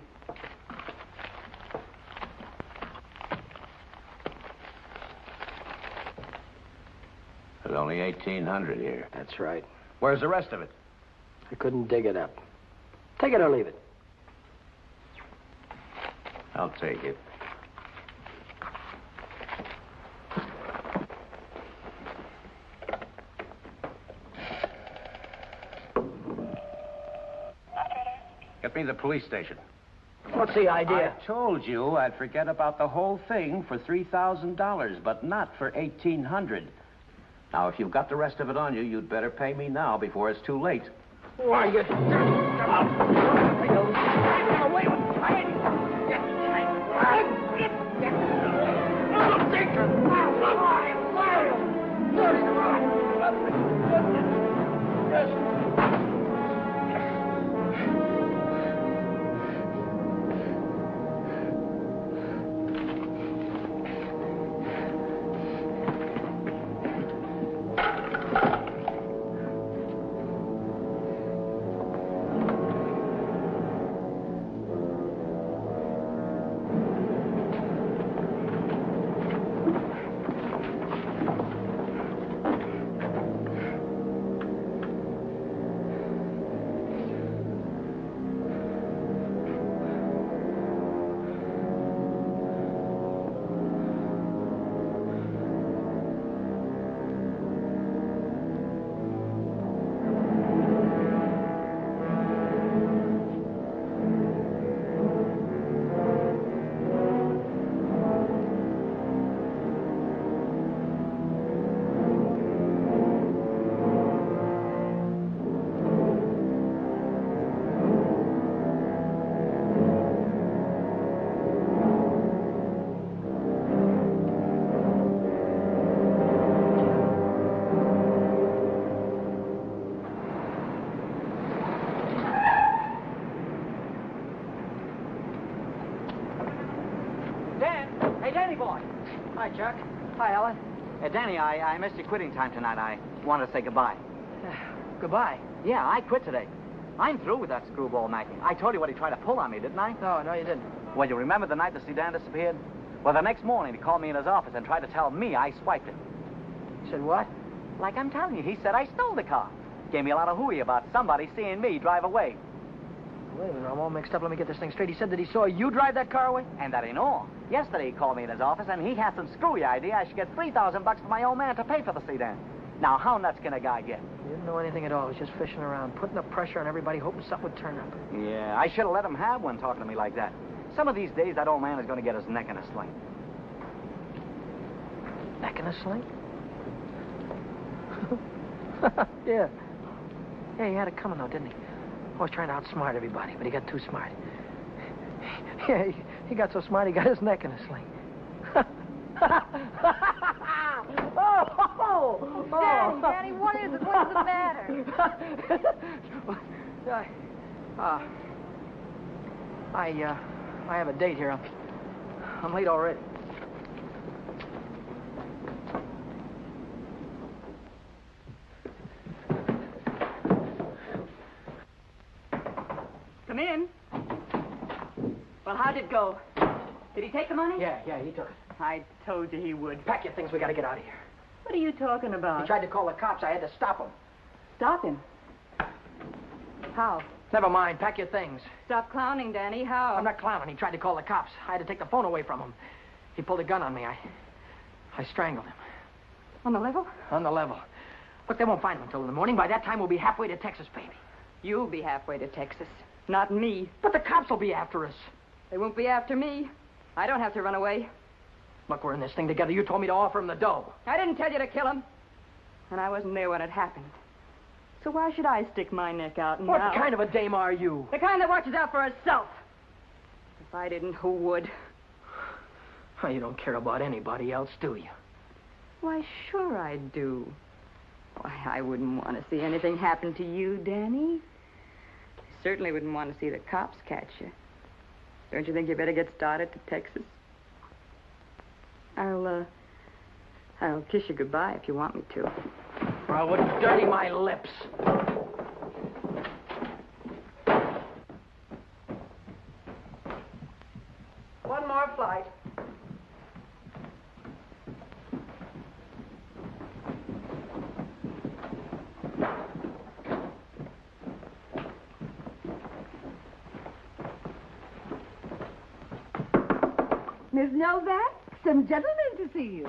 There's only 1,800 here. That's right. Where's the rest of it? I couldn't dig it up. Take it or leave it. I'll take it. Get me to the police station. What's the idea? I told you I'd forget about the whole thing for $3,000, but not for $1,800. Now, if you've got the rest of it on you, you'd better pay me now before it's too late. Why, you... Hi, Chuck. Hi, Ellen. Danny, I missed your quitting time tonight. I wanted to say goodbye. Goodbye? Yeah, I quit today. I'm through with that screwball Mackie. I told you what he tried to pull on me, didn't I? No, you didn't. Well, you remember the night the sedan disappeared? Well, the next morning, he called me in his office and tried to tell me I swiped it. He said what? Like I'm telling you, he said I stole the car. Gave me a lot of hooey about somebody seeing me drive away. Wait a minute, I'm all mixed up. Let me get this thing straight. He said that he saw you drive that car away? And that ain't all. Yesterday, he called me in his office, and he had some screwy idea I should get $3,000 for my old man to pay for the sedan. Now, how nuts can a guy get? He didn't know anything at all. He was just fishing around, putting the pressure on everybody, hoping something would turn up. Yeah, I should have let him have one talking to me like that. Some of these days, that old man is going to get his neck in a sling. Neck in a sling? Yeah. Yeah, he had it coming, though, didn't he? Always trying to outsmart everybody, but he got too smart. Yeah, he got so smart, he got his neck in a sling. Daddy, what is it? What is the matter? I have a date here. I'm late already. Come in. Well, how'd it go? Did he take the money? Yeah, he took it. I told you he would. Pack your things, we gotta get out of here. What are you talking about? He tried to call the cops. I had to stop him. Stop him. How? Never mind. Pack your things. Stop clowning, Danny. How? I'm not clowning. He tried to call the cops. I had to take the phone away from him. He pulled a gun on me. I strangled him. On the level? On the level. Look, they won't find him until in the morning. By that time, we'll be halfway to Texas, baby. You'll be halfway to Texas. Not me. But the cops will be after us. They won't be after me. I don't have to run away. Look, we're in this thing together. You told me to offer him the dough. I didn't tell you to kill him. And I wasn't there when it happened. So why should I stick my neck out now? What kind of a dame are you? The kind that watches out for herself. If I didn't, who would? Oh, you don't care about anybody else, do you? Why, sure I do. Why, I wouldn't want to see anything happen to you, Danny. I certainly wouldn't want to see the cops catch you. Don't you think you better get started to Texas? I'll kiss you goodbye if you want me to. Or I would dirty my lips. One more flight. Miss Novak, some gentlemen to see you.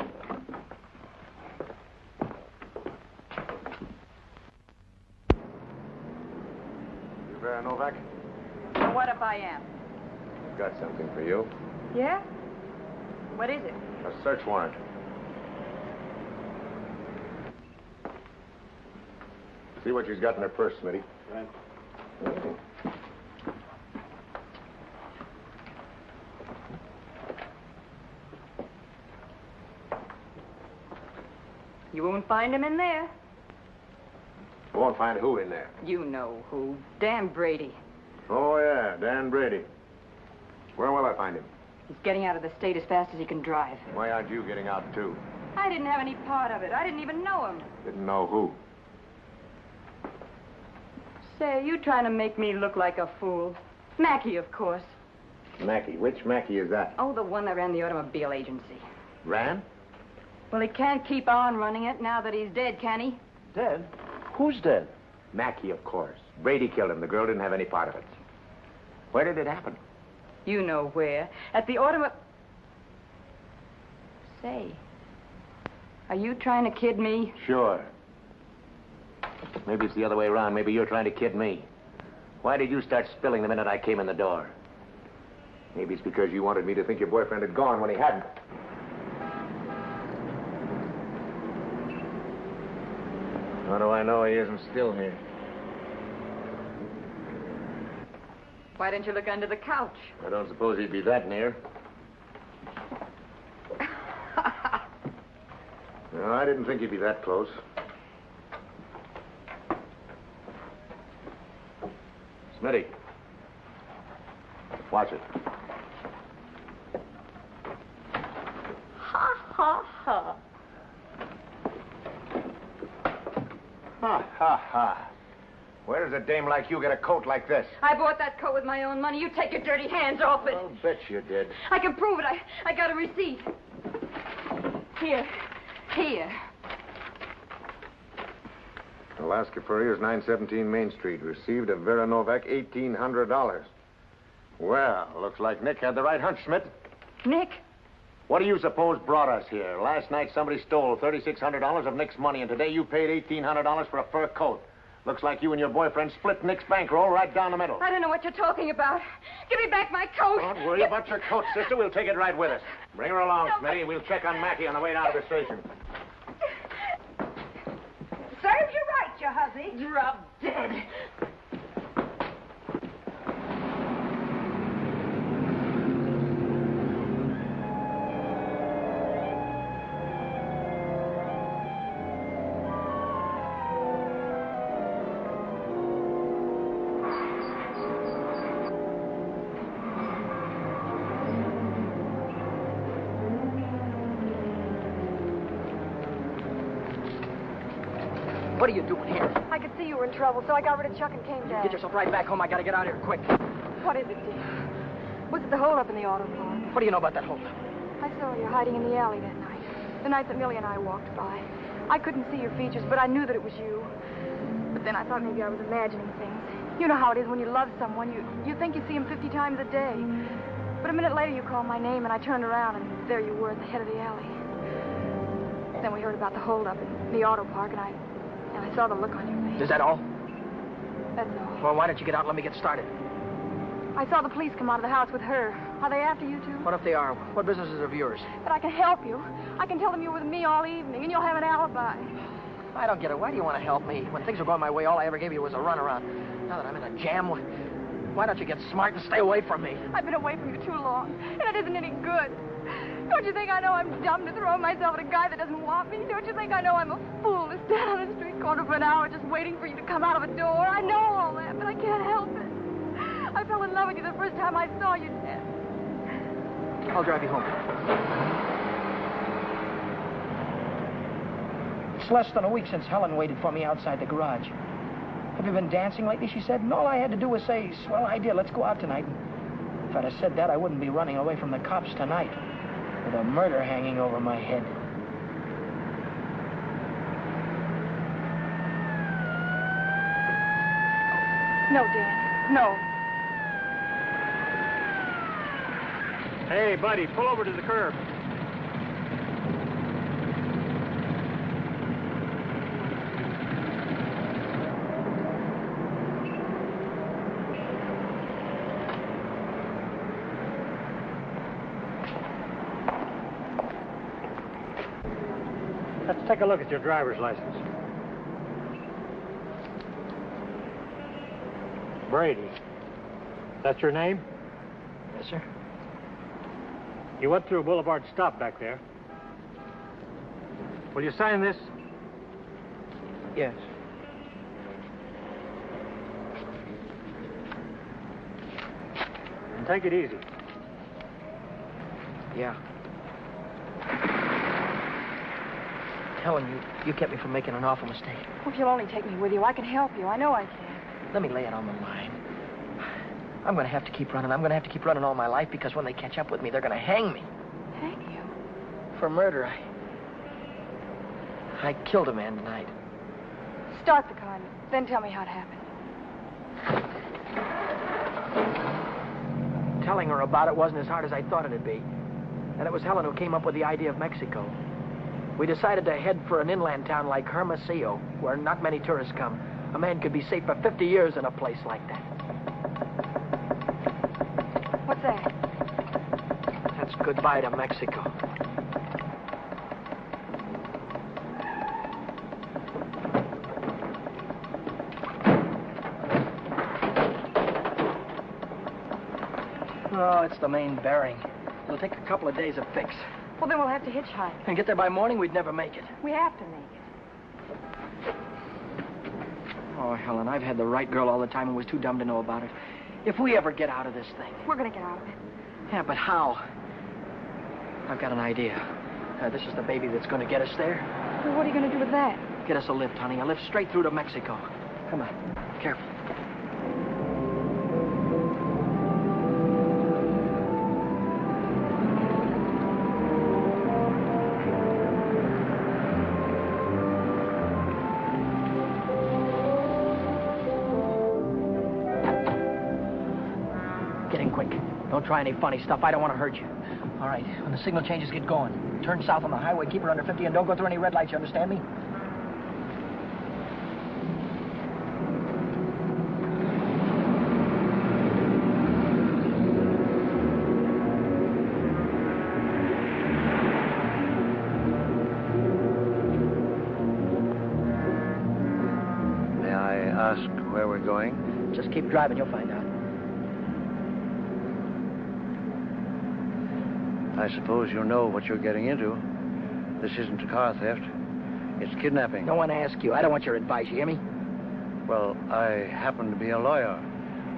You Vera Novak? Well, what if I am? Got something for you. Yeah? What is it? A search warrant. See what she's got in her purse, Smitty. Right. You won't find him in there. You won't find who in there? You know who. Dan Brady. Oh, yeah, Dan Brady. Where will I find him? He's getting out of the state as fast as he can drive. Why aren't you getting out, too? I didn't have any part of it. I didn't even know him. Didn't know who. Say, you trying to make me look like a fool. Mackey, of course. Mackey. Which Mackey is that? Oh, the one that ran the automobile agency. Ran? Well, he can't keep on running it now that he's dead, can he? Dead? Who's dead? Mackey, of course. Brady killed him. The girl didn't have any part of it. Where did it happen? You know where. At the automobile... Say, are you trying to kid me? Sure. Maybe it's the other way around. Maybe you're trying to kid me. Why did you start spilling the minute I came in the door? Maybe it's because you wanted me to think your boyfriend had gone when he hadn't. How do I know he isn't still here? Why didn't you look under the couch? I don't suppose he'd be that near. No, I didn't think he'd be that close. Smitty. Watch it. Ha, ha, ha. Ha, ha, ha. Where does a dame like you get a coat like this? I bought that coat with my own money. You take your dirty hands off it. I'll bet you did. I can prove it. I got a receipt. Here. Here. Alaska Furriers, 917 Main Street. Received of Vera Novak, $1,800. Well, looks like Nick had the right hunch, Schmidt. Nick? What do you suppose brought us here? Last night somebody stole $3,600 of Nick's money, and today you paid $1,800 for a fur coat. Looks like you and your boyfriend split Nick's bankroll right down the middle. I don't know what you're talking about. Give me back my coat. Don't worry about your coat, sister. We'll take it right with us. Bring her along, Smitty, and we'll check on Mackey on the way down to the station. Serves you right, you hussy. Drop dead. What are you doing here? I could see you were in trouble, so I got rid of Chuck and came down. Get yourself right back home. I gotta get out of here quick. What is it, dear? Was it the holdup in the auto park? What do you know about that holdup? I saw you hiding in the alley that night. The night that Millie and I walked by. I couldn't see your features, but I knew that it was you. But then I thought maybe I was imagining things. You know how it is when you love someone. You think you see him 50 times a day. But a minute later you called my name, and I turned around, and there you were at the head of the alley. Then we heard about the holdup in the auto park, and I saw the look on your face. Is that all? That's all. Well, why don't you get out and let me get started? I saw the police come out of the house with her. Are they after you, too? What if they are? What business is of yours? But I can help you. I can tell them you're with me all evening, and you'll have an alibi. I don't get it. Why do you want to help me? When things were going my way, all I ever gave you was a runaround. Now that I'm in a jam, why don't you get smart and stay away from me? I've been away from you too long, and it isn't any good. Don't you think I know I'm dumb to throw myself at a guy that doesn't want me? Don't you think I know I'm a fool to stand on a street corner for an hour just waiting for you to come out of a door? I know all that, but I can't help it. I fell in love with you the first time I saw you, Dad. I'll drive you home. It's less than a week since Helen waited for me outside the garage. Have you been dancing lately, she said, and all I had to do was say, swell idea, let's go out tonight. If I'd have said that, I wouldn't be running away from the cops tonight, with a murder hanging over my head. No, Dan, no. Hey, buddy, pull over to the curb. Let's take a look at your driver's license. Brady. That's your name? Yes, sir. You went through a Boulevard stop back there. Will you sign this? Yes. And take it easy. Yeah. Helen, you kept me from making an awful mistake. Well, if you'll only take me with you, I can help you. I know I can. Let me lay it on the line. I'm going to have to keep running. I'm going to have to keep running all my life because when they catch up with me, they're going to hang me. Hang you? For murder. I killed a man tonight. Start the car, then tell me how it happened. Telling her about it wasn't as hard as I thought it'd be. And it was Helen who came up with the idea of Mexico. We decided to head for an inland town like Hermosillo, where not many tourists come. A man could be safe for 50 years in a place like that. What's that? That's goodbye to Mexico. Oh, it's the main bearing. It'll take a couple of days to fix. Well, then we'll have to hitchhike. And get there by morning, we'd never make it. We have to make it. Oh, Helen, I've had the right girl all the time and was too dumb to know about it. If we ever get out of this thing... We're going to get out of it. Yeah, but how? I've got an idea. This is the baby that's going to get us there. Well, what are you going to do with that? Get us a lift, honey. A lift straight through to Mexico. Come on. Careful. Don't try any funny stuff. I don't want to hurt you. All right, when the signal changes, get going. Turn south on the highway, keep her under 50, and don't go through any red lights, you understand me? May I ask where we're going? Just keep driving, you'll find out. I suppose you know what you're getting into. This isn't a car theft. It's kidnapping. No one asked you. I don't want your advice, you hear me? Well, I happen to be a lawyer.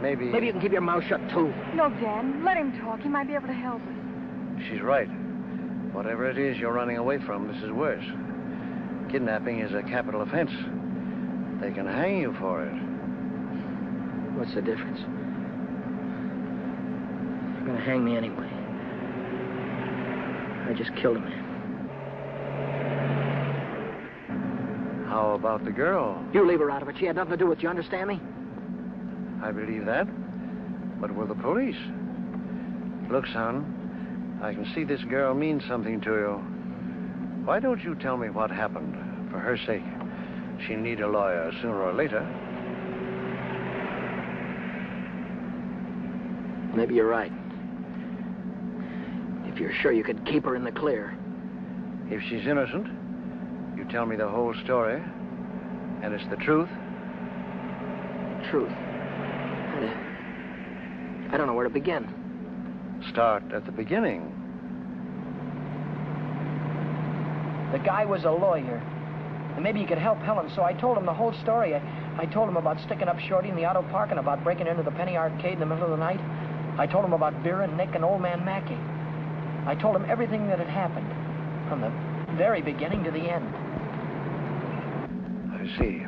Maybe... Maybe you can keep your mouth shut, too. No, Dan. Let him talk. He might be able to help us. She's right. Whatever it is you're running away from, this is worse. Kidnapping is a capital offense. They can hang you for it. What's the difference? They're going to hang me anyway. I just killed a man. How about the girl? You leave her out of it. She had nothing to do with it. You understand me? I believe that. But with the police. Look, son, I can see this girl means something to you. Why don't you tell me what happened? For her sake. She'll need a lawyer sooner or later. Maybe you're right. If you're sure you could keep her in the clear. If she's innocent, you tell me the whole story, and it's the truth. Truth. I don't know where to begin. Start at the beginning. The guy was a lawyer. And maybe he could help Helen, so I told him the whole story. I told him about sticking up Shorty in the auto park and about breaking into the Penny Arcade in the middle of the night. I told him about Vera, Nick, and old man Mackey. I told him everything that had happened, from the very beginning to the end. I see.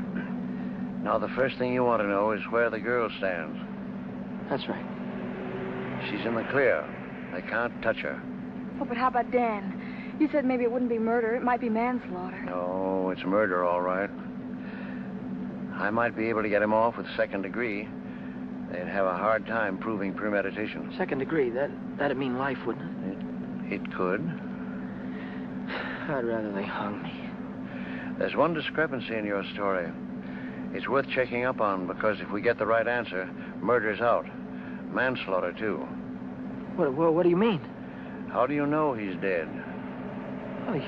Now, the first thing you want to know is where the girl stands. That's right. She's in the clear. They can't touch her. Oh, but how about Dan? You said maybe it wouldn't be murder. It might be manslaughter. No, it's murder, all right. I might be able to get him off with second degree. They'd have a hard time proving premeditation. Second degree, that'd mean life, wouldn't it? It could. I'd rather they hung me. There's one discrepancy in your story. It's worth checking up on, because if we get the right answer, murder's out. Manslaughter, too. What do you mean? How do you know he's dead? Well,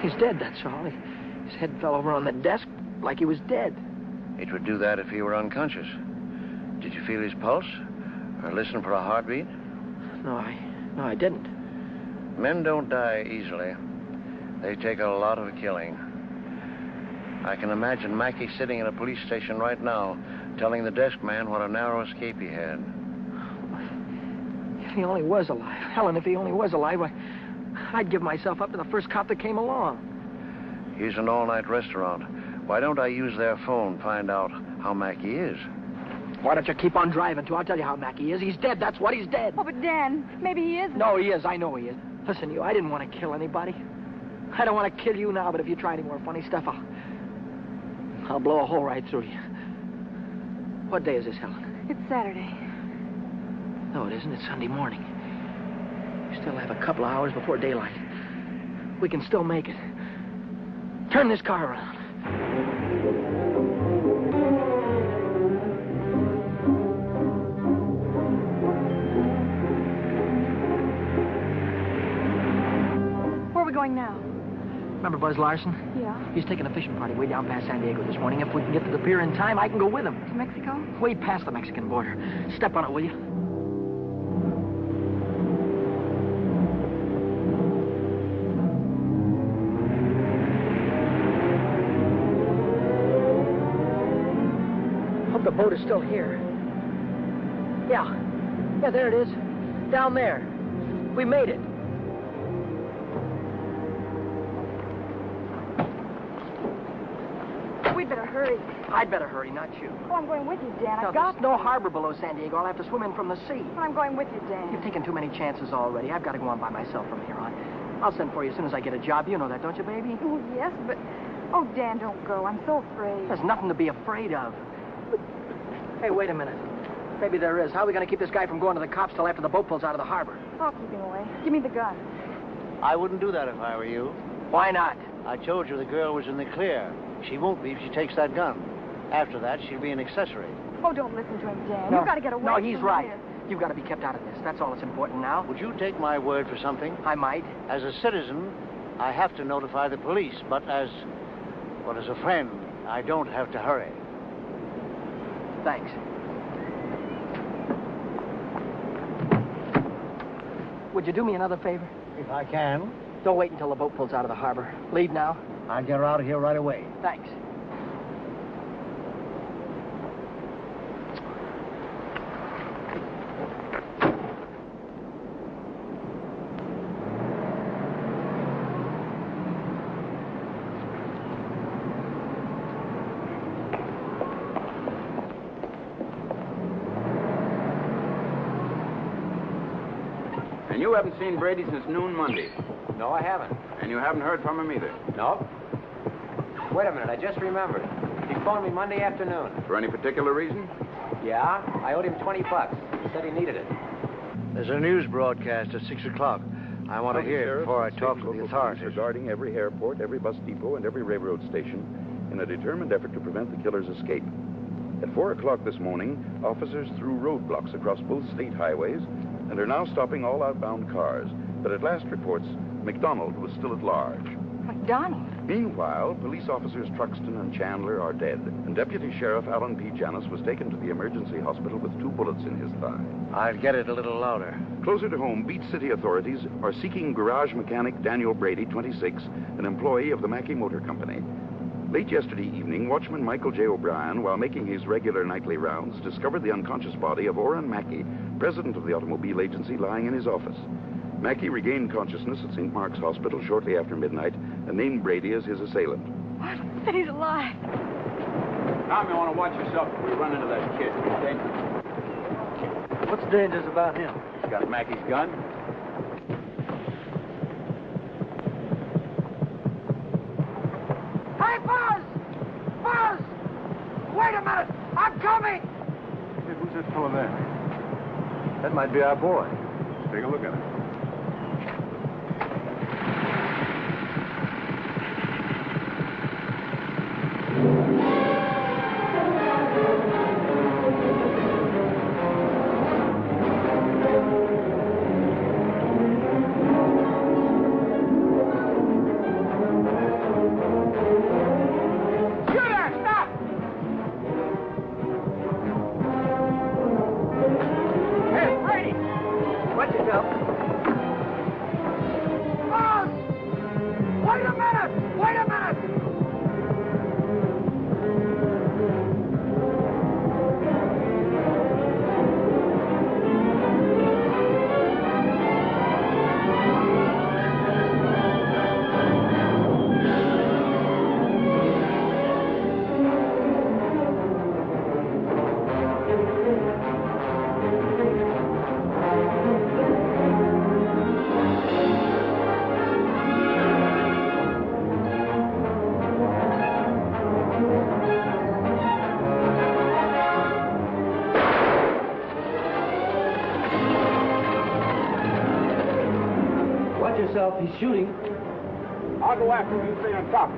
he's dead, that's all. His head fell over on the desk like he was dead. It would do that if he were unconscious. Did you feel his pulse? Or listen for a heartbeat? No, I didn't. Men don't die easily. They take a lot of killing. I can imagine Mackey sitting in a police station right now, telling the desk man what a narrow escape he had. If he only was alive. Helen, if he only was alive, I'd give myself up to the first cop that came along. Here's an all-night restaurant. Why don't I use their phone, find out how Mackey is? Why don't you keep on driving, too? I'll tell you how Mackey is. He's dead, that's what, he's dead. Oh, but Dan, maybe he isn't. No, he is. I know he is. Listen, you, I didn't want to kill anybody. I don't want to kill you now, but if you try any more funny stuff, I'll blow a hole right through you. What day is this, Helen? It's Saturday. No, it isn't. It's Sunday morning. We still have a couple of hours before daylight. We can still make it. Turn this car around. Where are we going now? Remember Buzz Larson? Yeah. He's taking a fishing party way down past San Diego this morning. If we can get to the pier in time, I can go with him. To Mexico? Way past the Mexican border. Step on it, will you? Hope the boat is still here. Yeah, there it is. Down there. We made it. We'd better hurry. I'd better hurry, not you. Oh, I'm going with you, Dan. No, I've got there's no harbor below San Diego. I'll have to swim in from the sea. Well, I'm going with you, Dan. You've taken too many chances already. I've got to go on by myself from here on. I'll send for you as soon as I get a job. You know that, don't you, baby? Oh, yes, but... Oh, Dan, don't go. I'm so afraid. There's nothing to be afraid of. Hey, wait a minute. Maybe there is. How are we going to keep this guy from going to the cops till after the boat pulls out of the harbor? I'll keep him away. Give me the gun. I wouldn't do that if I were you. Why not? I told you the girl was in the clear. She won't be if she takes that gun. After that, she'll be an accessory. Oh, don't listen to him, Dan. No. You've got to get away No, from he's right. here. You've got to be kept out of this. That's all that's important now. Would you take my word for something? I might. As a citizen, I have to notify the police, but as a friend, I don't have to hurry. Thanks. Would you do me another favor? If I can. Don't wait until the boat pulls out of the harbor. Leave now. I'll get her out of here right away. Thanks. And you haven't seen Brady since noon Monday. No, I haven't. And you haven't heard from him either. No. Wait a minute, I just remembered. He phoned me Monday afternoon. For any particular reason? Yeah, I owed him $20. He said he needed it. There's a news broadcast at 6 o'clock. I want to hear it before I talk to the authorities. Regarding every airport, every bus depot, and every railroad station in a determined effort to prevent the killer's escape. At 4 o'clock this morning, officers threw roadblocks across both state highways and are now stopping all outbound cars. But at last reports, McDonald was still at large. McDonald? Meanwhile, police officers Truxton and Chandler are dead, and Deputy Sheriff Alan P. Janis was taken to the emergency hospital with 2 bullets in his thigh. I'll get it a little louder. Closer to home, Beach City authorities are seeking garage mechanic Daniel Brady, 26, an employee of the Mackey Motor Company. Late yesterday evening, watchman Michael J. O'Brien, while making his regular nightly rounds, discovered the unconscious body of Orrin Mackey, president of the automobile agency, lying in his office. Mackey regained consciousness at St. Mark's Hospital shortly after midnight and named Brady as his assailant. What? Then he's alive. Tom, you want to watch yourself if we run into that kid. He's dangerous. What's dangerous about him? He's got Mackey's gun. Hey, Buzz! Buzz! Wait a minute! I'm coming! Hey, who's that fellow there? That might be our boy. Let's take a look at him. He's shooting. I'll go after him. You stay on top.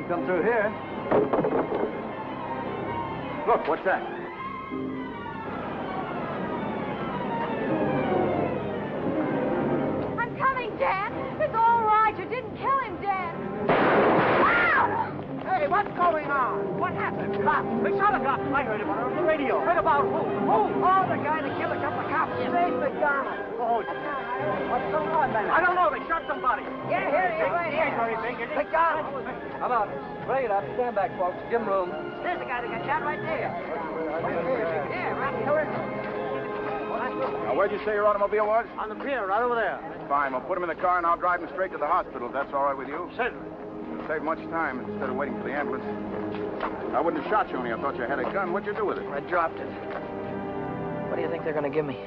Come through here. Look, what's that? I'm coming, Dan. It's all right. You didn't kill him, Dan. Ow! Hey, what's going on? What happened? Cops. They shot a cop. I heard about it on the radio. Heard about who? Who? Oh, the guy that killed a couple of cops. Save McDonald. Oh, what's going on, man? I don't know. They shot somebody. Yeah, here he is, right here. McDonald. How about it? Bring it up. Stand back, folks. Give him room. There's the guy that got shot right there. Yeah, right here. Now, where'd you say your automobile was? On the pier, right over there. Fine. We'll put him in the car and I'll drive him straight to the hospital if that's all right with you. Certainly. It'll save much time instead of waiting for the ambulance. I wouldn't have shot you only I thought you had a gun. What'd you do with it? I dropped it. What do you think they're going to give me?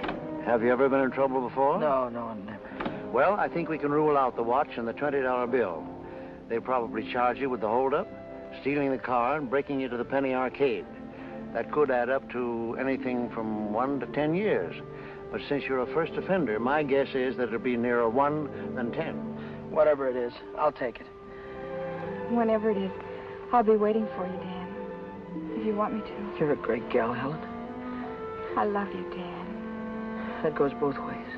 Have you ever been in trouble before? No, never. Well, I think we can rule out the watch and the $20 bill. They probably charge you with the holdup, stealing the car, and breaking you to the Penny Arcade. That could add up to anything from 1 to 10 years. But since you're a first offender, my guess is that it'll be nearer 1 than 10. Whatever it is, I'll take it. Whenever it is, I'll be waiting for you, Dan. If you want me to. You're a great gal, Helen. I love you, Dan. That goes both ways.